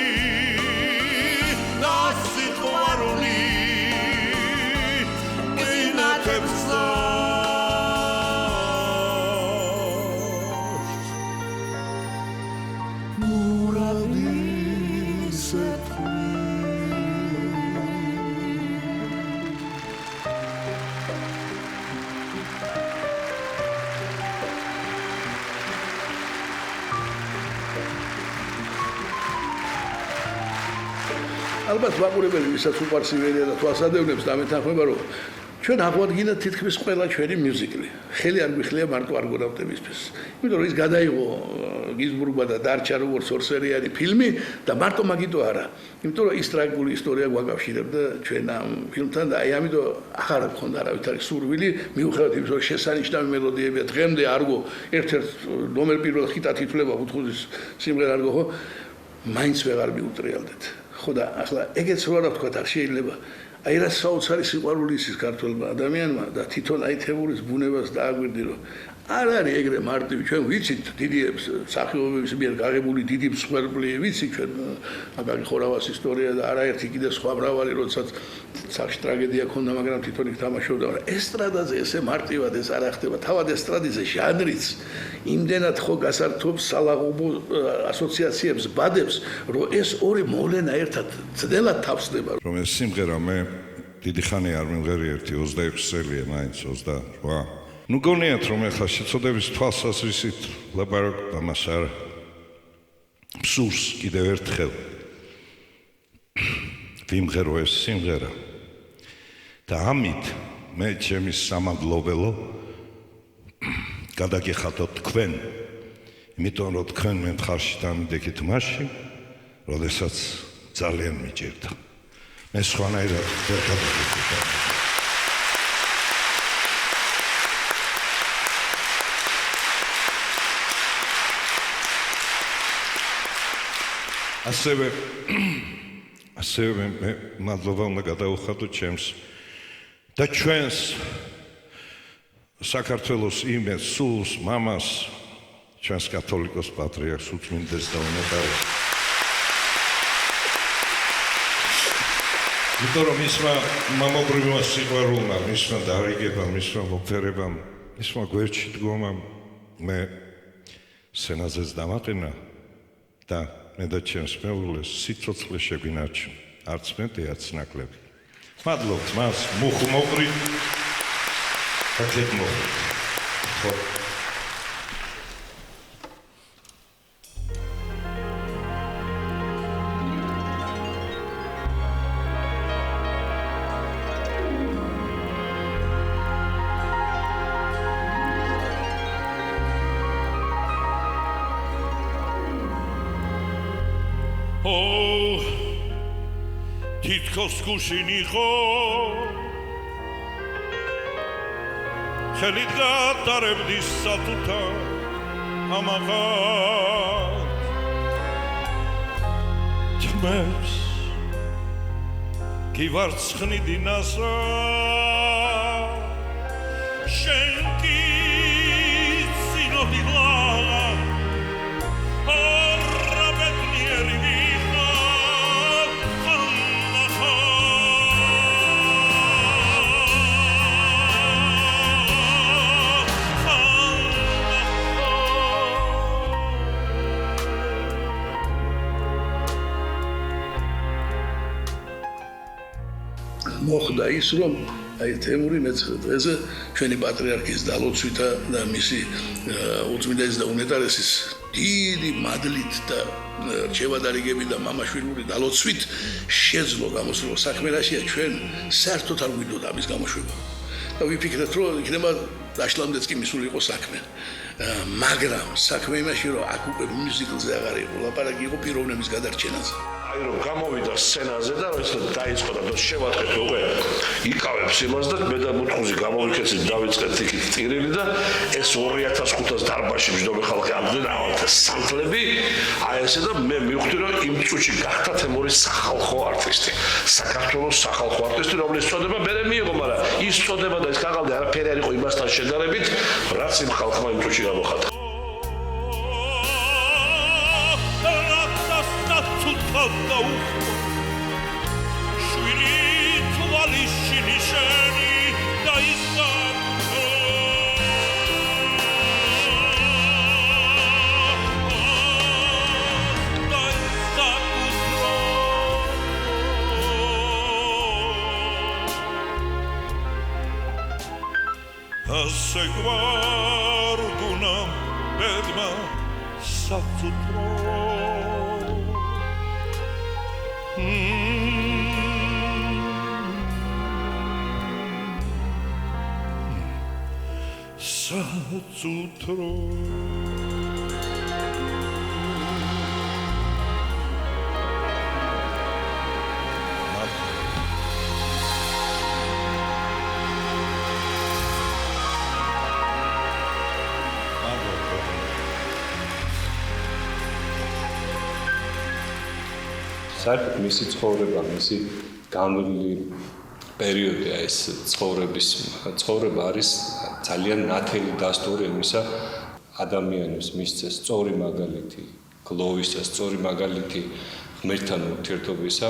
ალბათ ვაყურებელი ვისაც უყვარს იმერია და თვალსადევნებს დამეთანხმება რომ ჩვენ აღვადგინეთ თითქმის ყველა ჩვენი მიუზიკლი. ხელი არ მიხლია მარტო არგონავტებისთვის. იმიტომ რომ ის გადაიღო გიზბურგმა და დარჩა როგორც ორსერიანი ფილმი და მარტო მაგიტო არა. იმიტომ რომ ის ტრაგიკული ისტორია გვაკავშირებდა ჩვენ ამ ფილმთან და აი ამიტომ ახლა გქონდა არავითარი სურვილი მიუხედავად იმისა რომ შესანიშნავი მელოდიებია დღემდე არგო ერთ-ერთ ნომერ პირველ ხიტად ითვლება უთხუზის სიმღერა არგო ხო მაინც ვეღარ მიუტრიალდეთ. ხო და ახლა ეგეც რა ვთქვა არ შეიძლება აი რა საოცარი სიყვარული ის ქართველმა ადამიანმა და თვითონ აი თემურის ბუნებას დააგვირდი რომ არ არის ეგრე მარტივი ჩვენ ვიცით დიდი სახეობების მიერ გაღებული დიდი მსხვერპლი ვიცით ჩვენ მაგარი ხორავას ისტორია და არაერთი კიდე სხვა მრავალი როდესაც სახში ტრაგედია ქონდა მაგრამ თვითონ იქ თამაშობდა მაგრამ ესტრადაზე ესე მარტივად ეს არ ხდება თავად ესტრადაზე ჟანრიც იმდენად ხო გასართობს სალაღობო ასოციაციებს ბადებს რომ ეს ორი მოვლენა ერთად ძნელად თავსდება რომ ეს სიმღერა მე დიდი ხანი არ მიმღერი ერთი 26 წელია მაინც 28 ნუ გონიათ რომ ახლა შეწოდების თვალსაზრისით ლაპარაკობ ამას არ მსურს კიდევ ერთხელ ვიმღერო ეს სიმღერა და ამით მე ჩემი სამადლობელო გადაგიხადოთ თქვენ იმიტომ რომ თქვენ მე მხარში დამიდექით მასში როდესაც ძალიან მიჭირდა მე სხვანაირად ვერ გადაგიხადე ასევე მე მადლობა უნდა გადავუხადო ჩემს და ჩვენს საქართველოს იმეს სულს მამას ჩვენს კათოლიკოს პატრიარქს უწმინდეს და უნეტარეს იმიტომ რომ მისმა მამობრივმა სიყვარულმა მისმა დარიგებამ მისმა მოფერებამ მისმა გვერდში დგომამ მე სენაზეც დამაყენა და მე და ჩემს მეუღლეს სიცოცხლე შეგვინარჩუნა არც მეტი არც ნაკლები მადლობთ მას მუხმოყრით და კეთმოყრით ხო თითქოს გუშინი ხო ხელით გატარებდი სათუთა ამაღად თმებს გივარცხნიდი ნასა შენ კი წინოდი ლაღა არაბეთნიერი მოხდა ის რომ აი თემური მეცხრე დღეზე ჩვენი პატრიარქის დალოცვითა და მისი უწმინდეს და უნეტარესის დიდი მადლით და რჩევადარიგებით და მამაშვილური დალოცვით შეძლო გამოსულა საქმერაშია ჩვენ საერთოდ არ გვიდოდა ამის გამოშვება და ვიფიქრეთ რომ იქნება დაშლამდეც კი მისული იყო საქმე მაგრამ საქმე იმაში რომ აქ უკვე მუსიკალზე აღარ იყო ლაპარაკი იყო პიროვნების გადარჩენაზე აი რომ გამოვიდა სცენაზე და რომ ეს დაიწყო და შევატყეთ უკვე იკავებს იმას და მე და მუთხუზი გამოვიქეცით დავიწყეთ იქით ტირილი და ეს 2500 დარბაზში მჯდომი ხალხი ამდენ ავალთა სამთლები აი ესე და მე მივხვდი რომ იმ წუთში გახდა თემურის სახალხო არტისტი საქართველოს სახალხო არტისტი რომლის წოდება მერე მიიღო მაგრამ ის წოდება და ის კაღალდი არაფერი არ იყო იმასთან შედარებით რაც იმ ხალხმა იმ წუთში გამოხატა შვილი თვალიშინი შენი ასე გვარგუნა ბედმა საწუთრო საწუთრო საერთოდ მისი ცხოვრება, მისი განვლილი პერიოდი, ეს ცხოვრება არის ძალიან ნათელი დასტური იმისა, ადამიანებს მისცეს სწორი მაგალითი, გლოვისა, სწორი მაგალითი ღმერთთან ურთიერთობისა,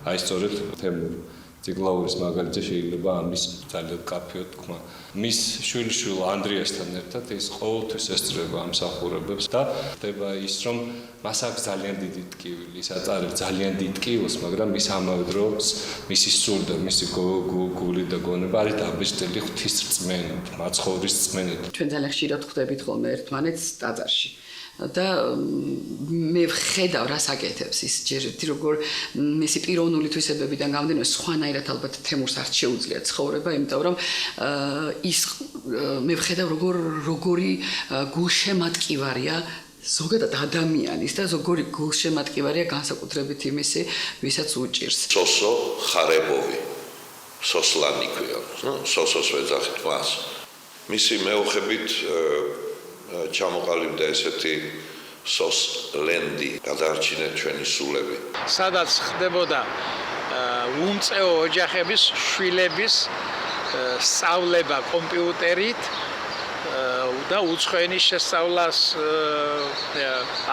აი სწორედ თემურ ციკლაურის მაგალითზე შეიძლება ამის ძალიან კაფეო თქმა. მის შვილიშვილ ანდრიასთან ერთად ის ყოველთვის ესწრება ამ მსახურებებს და ხდება ის, რომ მას აქვს ძალიან დიდი ტკივილი, ის აწარებს ძალიან დიდ ტკივილს, მაგრამ ის ამავე დროს მისი სული და მისი გული და გონება არის დაბეჭდილი ღვთისრწმენით, მაცხოვრის წმენით. ჩვენ ძალიან ხშირად ხვდებით ხოლმე ერთმანეთს ტაძარში. და მე ვხედავ რას აკეთებს ის ჯერ როგორ მისი პიროვნული თვისებებიდან გამომდინარე სხვანაირად ალბათ თემურს არ შეუძლია ცხოვრება, იმიტომ რომ ის მე ვხედავ როგორი გულშემატკივარია ზოგადად ადამიანის და როგორი გულშემატკივარია განსაკუთრებით იმისი, ვისაც უჭირს. სოსო ხარებოვი, სოსლანი ქვია, სოსოს ვეძახით მას. მისი მეუხებით ჩამოყალიბდა ესეთი სოს ლენდი გადაარჩინეთ ჩვენი სულები. სადაც ხდებოდა უმწეო ოჯახების შვილების სწავლება კომპიუტერით და უცხოენის შესწავლას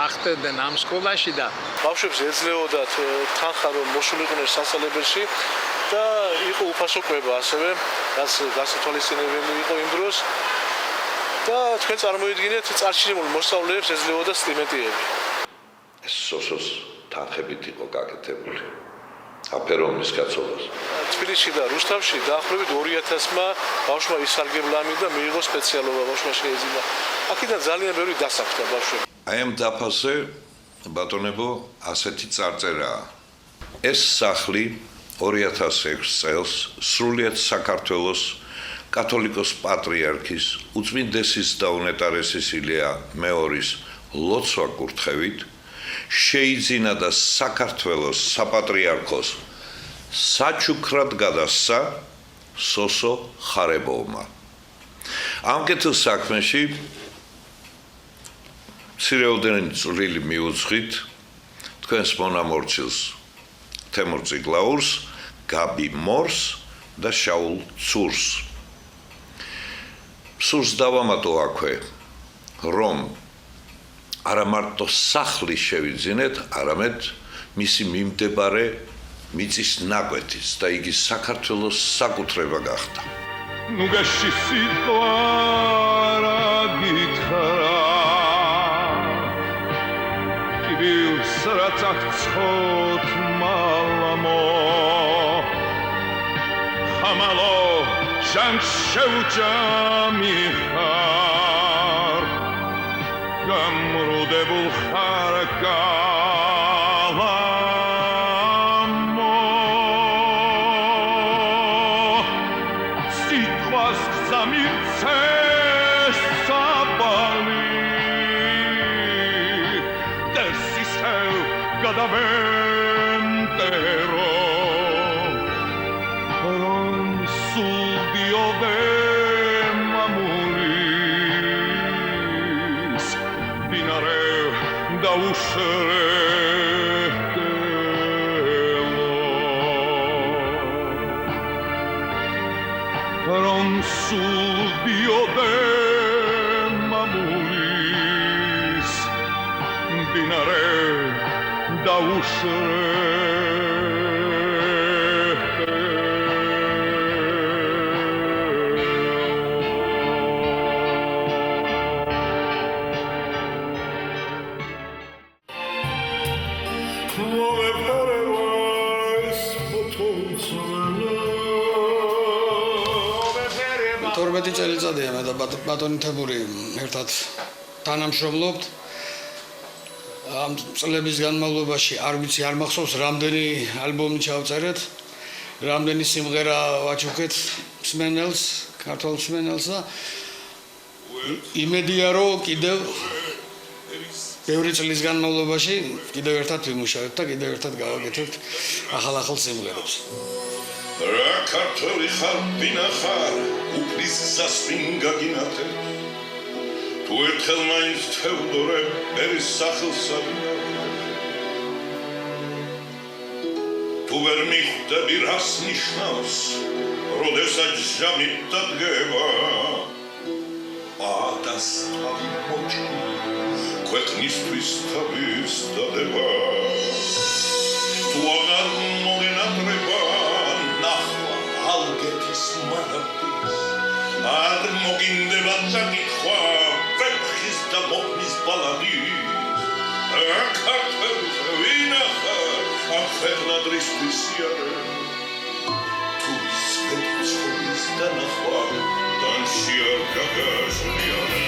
ახდენდნენ ამ სკოლაში და ბავშვებს ეძლეოდათ თანხა რომ მოსულიყვნენ სასწავლებელში და იყო უფასო კვება ასევე რაც გასათვალისწინებელი იყო იმ დროს და თქვენ წარმოიდგინეთ წარჩინებულ მოსწავლეებს ეძლეოდა სტიპენდიები. სოსოს თანხებით იყო გაკეთებული. აფერონის კაცობას. თბილისში და რუსთავში დაახლოებით 2000-მა ბავშვმა ისარგებლა და მიიღო სპეციალობა ბავშვმა შეეძინა. აქედან ძალიან ბევრი დასაქმდა ბავშვები. აი ამ დაფაზე ბატონებო ასეთი წარწერაა. ეს სახლი 2006 წელს სრულიად საქართველოს კათოლიკოს პატრიარქის უწმინდესის და უნეტარესის ილია მეორის ლოცვა კურთხევით შეიძინა და საქართველოს საპატრიარქოს საჩუქრად გადასცა სოსო ხარებოვმა. ამ კეთილ საქმეში მცირეოდენი წვლილი მიუძღვით თქვენს მონამორჩილს თემურ წიგლაურს, გაბი მორს და შაულ ცურს. სურს დავამატო აქვე, რომ არა მარტო სახლი შევიძინეთ, არამედ მისი მიმდებარე მიწის ნაკვეთის და იგი საქართველოს საკუთრება გახდა. ნუგაში სიტყვა გითხრა კიბილს რაც აღწოთ მალამო ხამალო ჟანგს შეუჯამიხარ გამრუდებულ ხარ გალამო სიტყვას გზამირცე საბალი დერსისელ გადავენტერო რომ სულ დიოდე მამულის დინარე დაუშრეთელო რომ სულ დიოდე მამულის დინარე თორმეტი წელიწადია მე და ბატონი თებური ერთად თანამშრომლობთ. ამ წლების განმავლობაში არ ვიცი არ მახსოვს რამდენი ალბომი ჩავწერეთ, რამდენი სიმღერა ვაჩუქეთ მსმენელს, ქართულ მსმენელს და იმედია რომ კიდევ ბევრი წლის განმავლობაში კიდევ ერთად ვიმუშავებთ და კიდევ ერთად გავაკეთებთ ახალ სიმღერებს. რა ქართველი ხარ, ვინა ხარ, უფლის გზას ვინ გაგინათე თუ ერთხელ მაინც თევდორე ერის სახელსა თუ ვერ მიხვდები რას ნიშნავს როდესაც ჟამი დადგება ადას თავი მოჭი ქვეყნისთვის თავის დადება თუ აღარ მოგენატრება ნახვა ალგეთის მარაბდის არ მოგინდება წაკითხვა ვეფხის და მოხმის ბალადი ქართველი ვინა ხარ ამ ხელნადრისთვის იარე თუ სვეტიცხოვის დანახვა განში არ გაგაშლიარე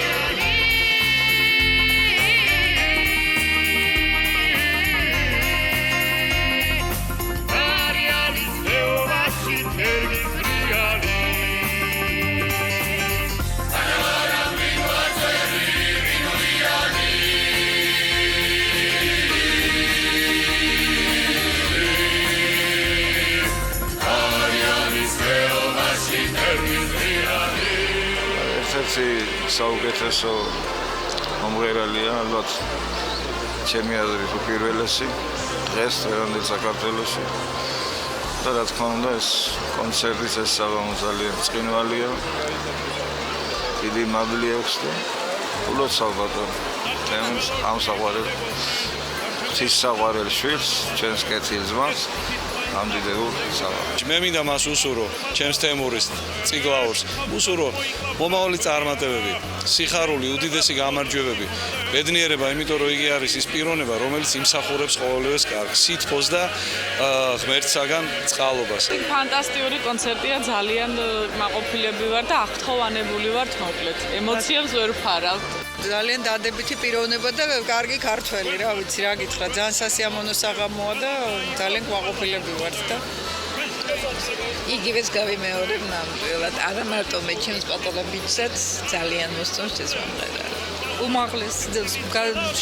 საუკეთესო მომღერალია ალბათ ჩემი აზრით უპირველესი დღეს დღევანდელ საქართველოში. და რა თქმა უნდა ეს კონცერტის ეს საღამო ძალიან ბრწყინვალეა. დიდი მადლი აქვს და ულოცავ ბატონო თემს ამსაყვარელ ღვთისმსაყვარელ შვილს ჩვენს კეთილ-ძმას ამდიდეულ საღამოს. მე მინდა მას უსურო ჩემს თემურის წიგლაურს უსურო მომავალი წარმატებები, სიხარული, უდიდესი გამარჯვებები, ბედნიერება, იმიტომ რომ იგი არის ის პიროვნება, რომელიც იმსახურებს ყოველივეს კარგს, სითბოს და ღმერთსაგან წყალობას. ფანტასტიკური კონცერტია, ძალიან მაყოფილები ვარ და აღთხოვანებული ვარ მოკლედ. ემოციებს ვერ ვფარავ. ძალიან დადებითი პიროვნება და კარგი ქართველი, რა ვიცი, რა გითხრა, ძალიან სასიამოვნო საღამოა და ძალიან გვაყოფილები ვართ და იგივეს გავიმეორებ ნამდვილად. არა მარტო მე ჩემს პატარა ბიჭსაც ძალიან მოსწონს ეს მომღერალი. უმაღლეს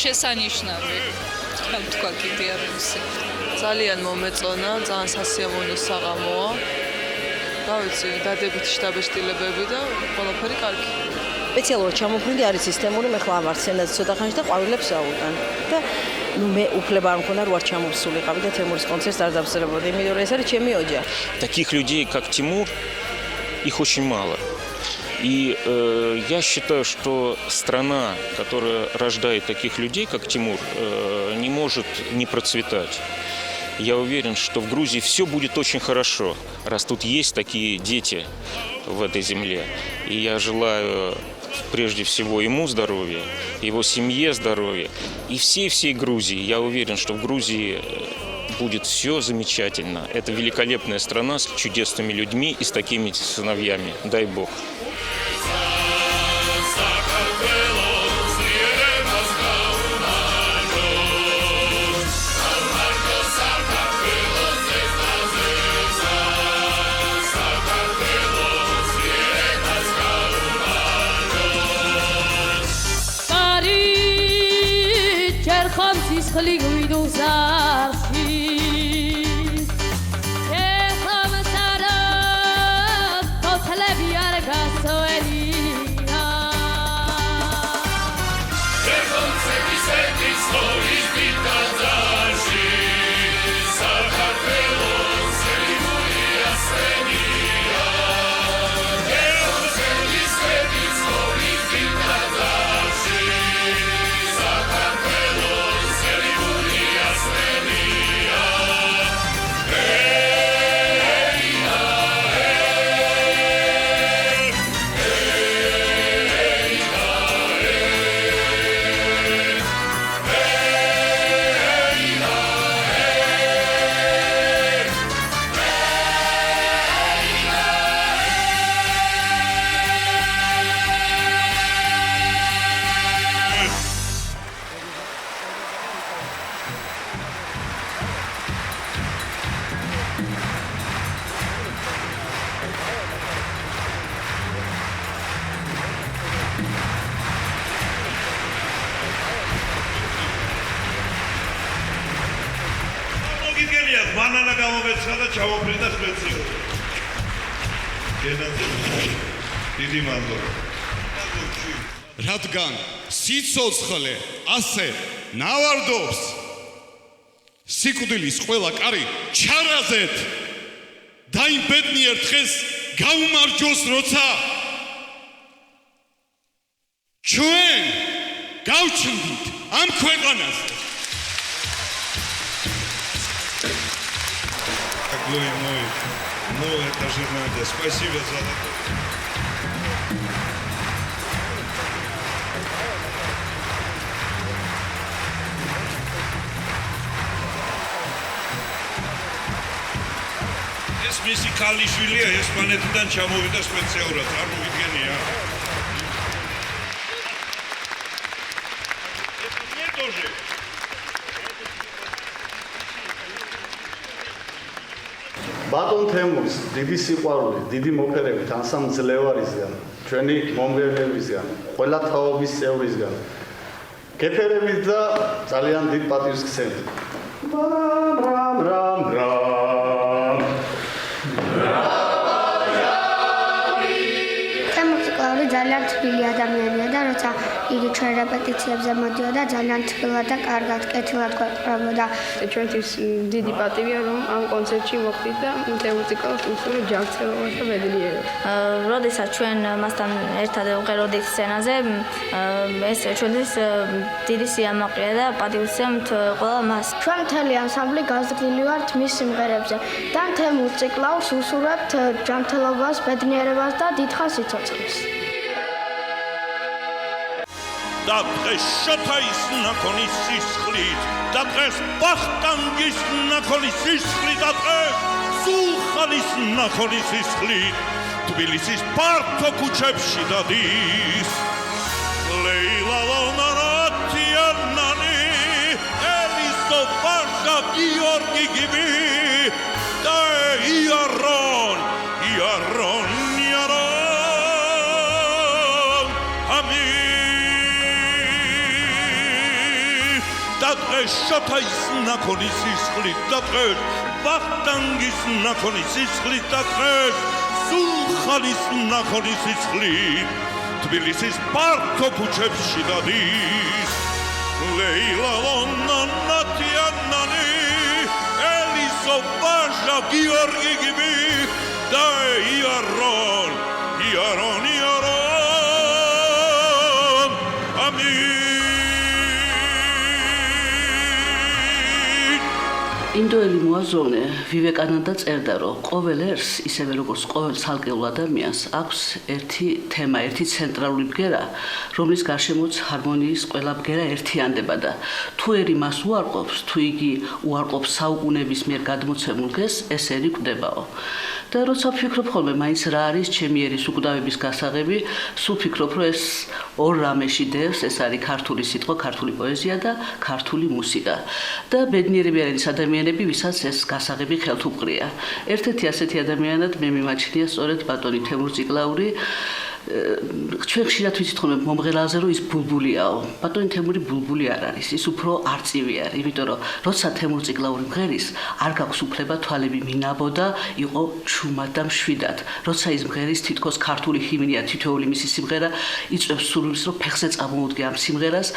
შესანიშნავი. თქვა კიდე არ ვიცი. ძალიან მომეწონა, ძალიან სასიამოვნო საღამოა. რა ვიცი, დადებითი შთაბეჭდილებები და ყველაფერი კარგი. სპეციალურად ჩამოფრინდი არის სისტემური, მე ხლა ამარ სცენაზე ცოტა ხანში და ყვავილებს ავუტან. და მე უფლება არ მქონდა, რომ არ ჩამოვსულიყავი და თემურის კონცერტს არ დავსწრებოდი, იმიტომ რომ ეს არის ჩემი ოჯახი. Таких людей, как Тимур, их очень мало. И я считаю, что страна, которая рождает таких людей, как Тимур, не может не процветать. Я уверен, что в Грузии все будет очень хорошо, раз тут есть такие дети в этой земле. И я желаю прежде всего ему здоровья, его семье здоровья и всей Грузии. Я уверен, что в Грузии будет все замечательно. Это великолепная страна с чудесными людьми и с такими сыновьями. Дай Бог. მანანა გამომეცხრა და ჩამოფრინდა სპეციალურად. გენაზე დიდი მადლობა. რადგან სიცოცხლე ასე ნავარდობს, სიკვდილის ყველა კარი ჩარაზეთ და იმ ბედნიერ დღეს გაუმარჯოს, როცა ჩვენ გავჩნდით ამ ქვეყანას. Ну, это же надо. Спасибо за это. ეს მისი ქალიშვილია, ესპანეთიდან ჩამოვიდა სპეციალურად, წარმოგიდგენია. Мне тоже. ბატონ თემურის დიდი სიყვარული, დიდი მოფერებით ანსამ ძლევარისგან, ჩვენი მომღერლებისგან, ყველა თაობის წევრისგან. გეფერებით და ძალიან დიდ პატივს გცემთ. თემური ძალიან თბილი ადამიანია და როცა იგი ჩვენ რეპეტიციებზე მოდიოდა ძალიან თბილად და კარგად კეთილად გვეყრებოდა. ჩვენთვის დიდი პატივია რომ ამ კონცერტში მოხდით და თემურ ციკლს უსურვებ ჯანმრთელობას და ბედნიერებას. როდესაც ჩვენ მასთან ერთად ვღეროდით სცენაზე, ეს ჩვენთვის დიდი სიამაყეა და პატივისცემთ ყველა მას. ჩვენ მთელი ანსამბლი გაზრდილი ვართ მის სიმღერებზე და თემურ ციკლს უსურვებთ ჯანმრთელობას, ბედნიერებას და დიდხანს სიცოცხლეს. და დღეს შოთაის ნაკონის სისხლით და დღეს ბახტანგის ნაკონის სისხლით და დღეს სულხანის ნაკონის სისხლით თბილისის ფართო ქუჩებში დადის ლეილა ლონარათიანანი ელისო ბაშა გიორგი გიბი და იარონ და დღეს შოთაის ნაკონის სისხლით და დღეს ბახტანგის ნაკონის სისხლით და დღეს სულხანის ნაკონის სისხლით თბილისის ფართო ქუჩებში დადის ლეილა ლონარათიანანი ელისო ბაშა გიორგი გიბი და იარონ ინდოელი მოაზროვნე ვივეკანანდა წერდა, რომ ყოველ ერს, ისევე როგორც ყოველ ცალკეულ ადამიანს, აქვს ერთი თემა, ერთი ცენტრალური ბგერა, რომლის გარშემოც ჰარმონიის ყველა ბგერა ერთიანდება და თუ ერი მას უარყოფს, თუ იგი უარყოფს საუკუნეების მიერ გადმოცემულ გესს, ეს ერი კვდებაო. და როცა ვფიქრობ ხოლმე, მაინც რა არის ჩემი ერის უკვდავების გასაღები, სულ ვფიქრობ, რომ ეს ორ რამეში დევს, ეს არის ქართული სიტყვა, ქართული პოეზია და ქართული მუსიკა. და ბედნიერები არის ადამიანები, ვისაც ეს გასაღები ხელთ უყრია. ერთ-ერთი ასეთი ადამიანად მე მიმაჩნია სწორედ ბატონი თემურ ციკლაური. ჩვენ ხშირად ვიცით ხოლმე მომღერალზე, რომ ის ბულბულიაო. ბატონი თემური ბულბული არ არის, ის უფრო არწივი არის, იმიტომ რომ როცა თემურ ციკლაური მღერის, არ გაქვს უფლება თვალები მინაბო და იყო ჩუმად და მშვიდად. როცა ის მღერის, თითქოს ქართული ჰიმნია თითოეული მისი სიმღერა, იწვევს სურვილს, რომ ფეხზე წამოუდგე ამ სიმღერას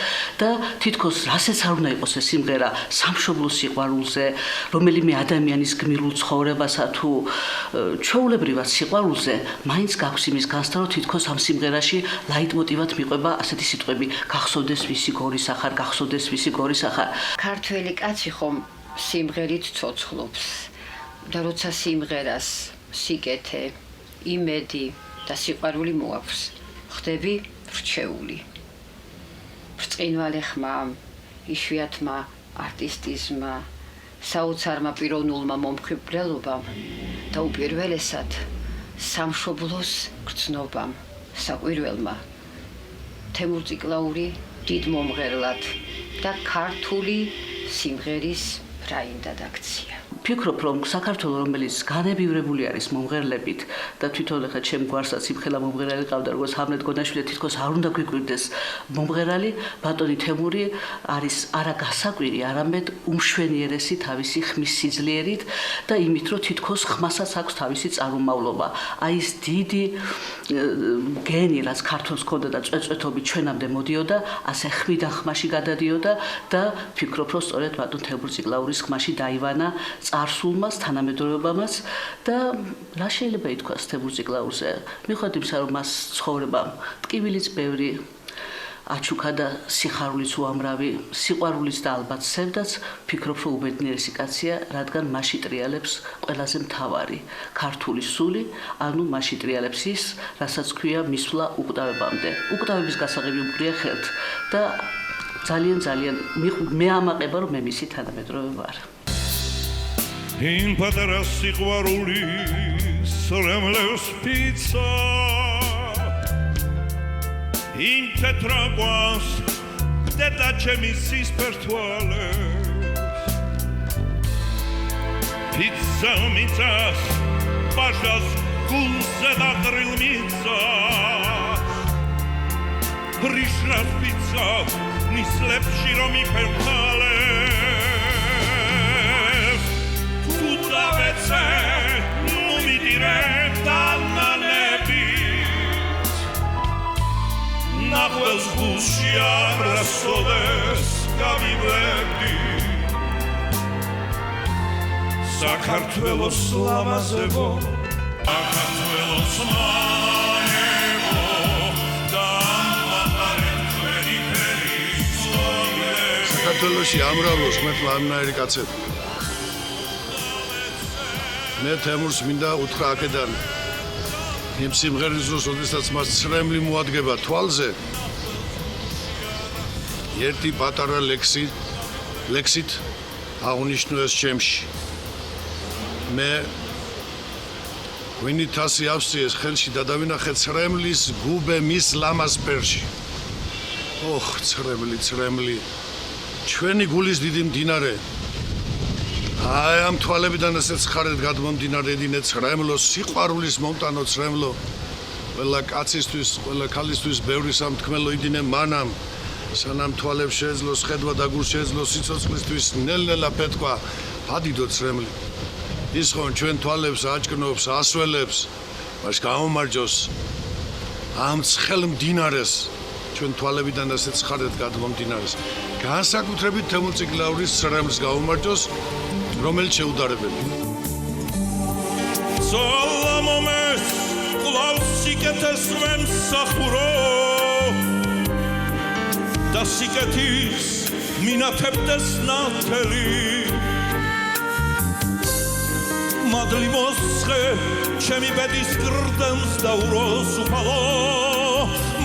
და თითქოს რასაც არ უნდა იყოს ეს სიმღერა, სამშობლოს სიყვარულზე, რომელიმე ადამიანის გმირულ ცხოვრებასა თუ ჩვეულებრივად სიყვარულზე, მაინც გაქვს იმის განცდა, რომ თითქოს ამ სიმღერაში ლაიტმოტივად მიყვება ასეთი სიტყვები: გახსოვდეს ვისი გორის ახარ, გახსოვდეს ვისი გორის ახარ. ქართველი კაცი ხომ სიმღერით ცოცხლობს და როცა სიმღერას სიკეთე, იმედი და სიყვარული მოაქვს, ხდები რჩეული. ბრწყინვალე ხმამ, იშვიათმა არტისტიზმა, საოცარმა პიროვნულმა მომხიბვლელობამ და უპირველესად სამშობლოს გრძნობამ, საყვირველმა თემურ ციკლაური დიდ მომღერლად და ქართული სიმღერის ბრაინდად აქცია. ვფიქრობ, რომ საქართველო, რომელიც განებივრებული არის მომღერლებით და თვითონ ახლა ჩემ გვარსაც იმხელა მომღერალი ყავდა, როგორც ჰამლეტ გონაშვილი, თითქოს არ უნდა გვიკვირდეს მომღერალი, ბატონი თემური არის არა გასაკვირი, არამედ უმშვენიერესი თავისი ხმის სიძლიერით და იმით, რომ თითქოს ხმასაც აქვს თავისი წარმომავლობა. აი ეს დიდი გენი, რაც ქართულს ჰქონდა და წვეწვეთობით ჩვენამდე მოდიოდა, ასე ხმიდან ხმაში გადადიოდა და ვფიქრობ, რომ სწორედ ბატონ თემურ ციკლაურის ხმაში დაივანა წარსულმას, თანამედროვეობამაც და რა შეიძლება ითქვას თემურ ციკლაურზე? მიუხედავად იმისა, რომ მას ცხოვრებამ ტკივილიც ბევრი აჩუქა და სიხარულიც უამრავი, სიყვარულიც და ალბათ სევდაც, ვფიქრობ, რომ უბედნიერესი კაცია, რადგან მასში ტრიალებს ყველაზე მთავარი ქართული სული, ანუ მასში ტრიალებს ის, რასაც ქვია მისვლა უკვდავებამდე. უკვდავების გასაღები უყრია ხელთ და ძალიან მე ამაყება, რომ მე მისი თანამედროვე ვარ. იმ პატარა სიყვარულის რემლევს პიცა იმ თეთრაგვას დედა ჩემი სისფერთვალეს პიცა მიწას ბაშას გულზე დაღრილ მიწა ბრიშნას პიცა ნისლებში რომ იფერხალეს თუდავეცე მუმიდირებ და ნანებით ნახო ყველს გულში არასოდეს გავივლები საქართველოს ლამაზებო საქართველოს მანებო და ამაყარეთ ვერი ფერი საქართველოში ამრავლოს მე ლამნაირი კაცები მე თემურს მინდა უთხრა აქედან იმ სიმღერის დროს როდესაც მას ცრემლი მოადგება თვალზე ერთი პატარა ლექსით აღნიშნოს ჩემში მე ვინითასი ავსტრიეს ხელში დადავინახე ცრემლის გუბე მის ლამაზ ფერში ოხ ცრემლი ჩვენი გულის დიდი მდინარე აი ამ თვალებიდან ესე ცხარეთ გადმომდინარე დინე ცრემლო სიყვარულის მომტანო ცრემლო ყველა კაცისთვის ყველა ქალისთვის ბევრი სამთქმელო იდინე მანამ სანამ თვალებს შეეძლო ხედვა და გულს შეეძლო სიცოცხლისთვის ნელ-ნელა პეთქვა ფადიდო ცრემლი ის ხომ ჩვენ თვალებს აჭკნობს ასველებს მას გამომარჯოს ამ ცხელ მდინარეს ჩვენ თვალებიდან ასე ცხარეთ გადმომდინარეს განსაკუთრებით თემურ წიგლაურის ცრემლს გამომარჯოს რომელიც შეუდარებელი სოლომონეს ყლავს სიკეთეს ვემსახურო და სიკეთის მინათებდეს ნათელი მადლი მოსხე ჩემი ბედის გრდემს დაუროს უფალო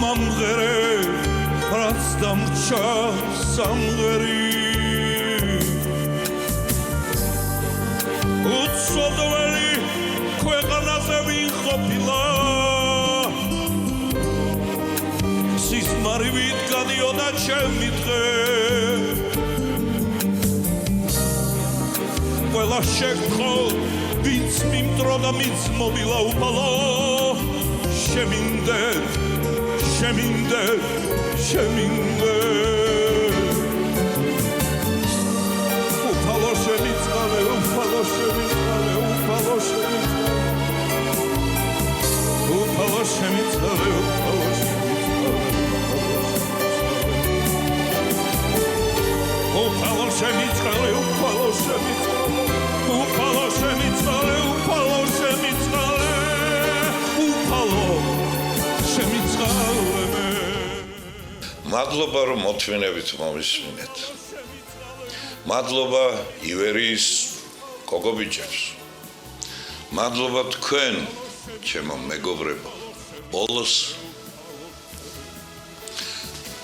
მამღერე რაც დამრჩა სამღერი უცოდველი ქვეყანაზე ვინყოფილა სისმარივით გადიოდა ჩემი დღე ყველა შეგთხო ვინც მიმდრო და მიცმობილა უფალო შემინდეთ უფალო შემიწყალე უფალო შემიწყალე მადლობა რომ მოთმინებით მომისმინეთ მადლობა ივერიის კოგობიჭებს მადლობა თქვენ ჩემო მეგობრებო ბოლოს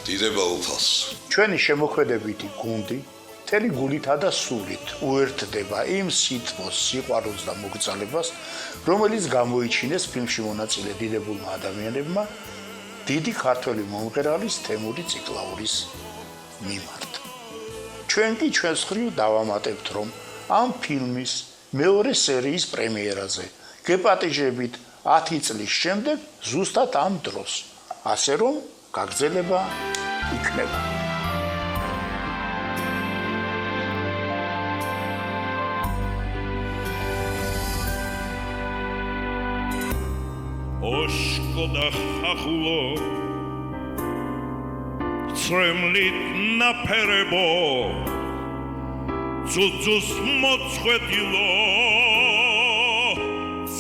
დიდება უფალს ჩვენი შემოქმედებითი გუნდი მთელი გულითა და სულით უერთდება იმ სიტყვას, სიყვარულს და მოგწალებას, რომელიც გამოიჩინეს ფილმში მონაწილე დიდებულმა ადამიანებმა დიდი ქართველი მომღერალის თემური წიგლაურის მიმართ. ჩვენ კი ჩვენს ხრივ დავამატებთ, რომ ამ ფილმის მეორე სერიის პრემიერაზე გეპატიჟებით 10 წლის შემდეგ ზუსტად ამ დროს, ასე რომ გაგრძელება იქნება. ოშკოდა ხახულო ცრემლით ნაფერებო ძუძუს მოწყვეტილო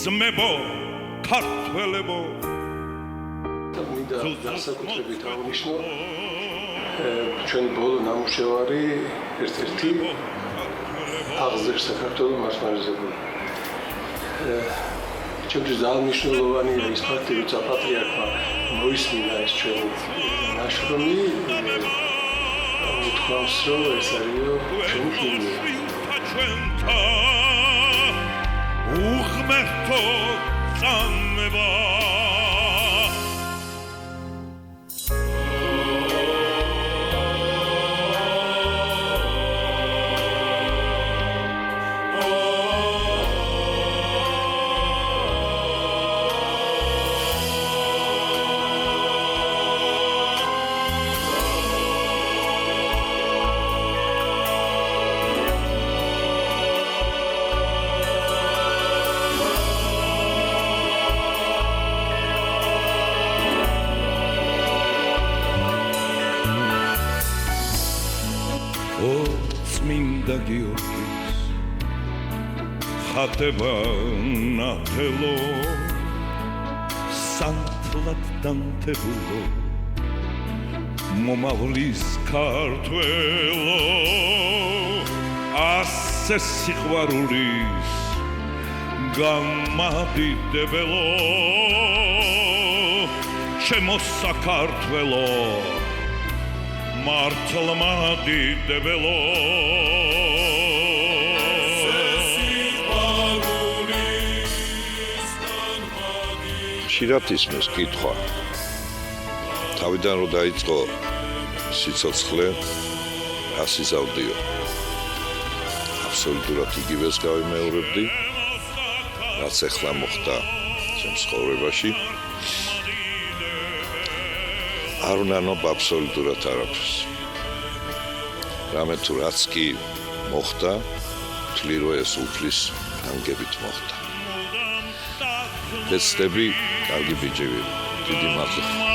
ძმებო ქართველებო მინდა განსაკუთრებით აღნიშნო ჩვენ ბოლო ნამუშევარი ერთ-ერთი აღზევს საქართველოს მართლმადიდებლობა ჩემთვის ძალიან მნიშვნელოვანია ის ფაქტი, რომ პატრიარქმა მოისმინა ეს ჩვენი ნაშრომი, უთქვამს, რომ ეს არის ჩვენი ფილმი. უღმერთო წამება და გიორგის ხატება ნათელო სანთლად დამთებულო მომავლის ქართველო ასე სიყვარულის გამადიდებელო ჩემო საქართველო მართლა დიდებელო ხშირად ისმის კითხვა თავიდან რომ დაიწყო სიცოცხლე რას იზავდიო აბსოლუტურად იგივეს გავიმეორებდი რაც ახლა მოხდა ჩემს ცხოვრებაში არ ვნანობ აბსოლუტურად არაფერს რამე თუ რაც კი მოხდა ვთვლი რომ ეს უფლის განგებით მოხდა ეცდები კარგი ბიჭები დიდი მადლობა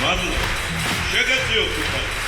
მადლობა შეგეძიოთ უბრალოდ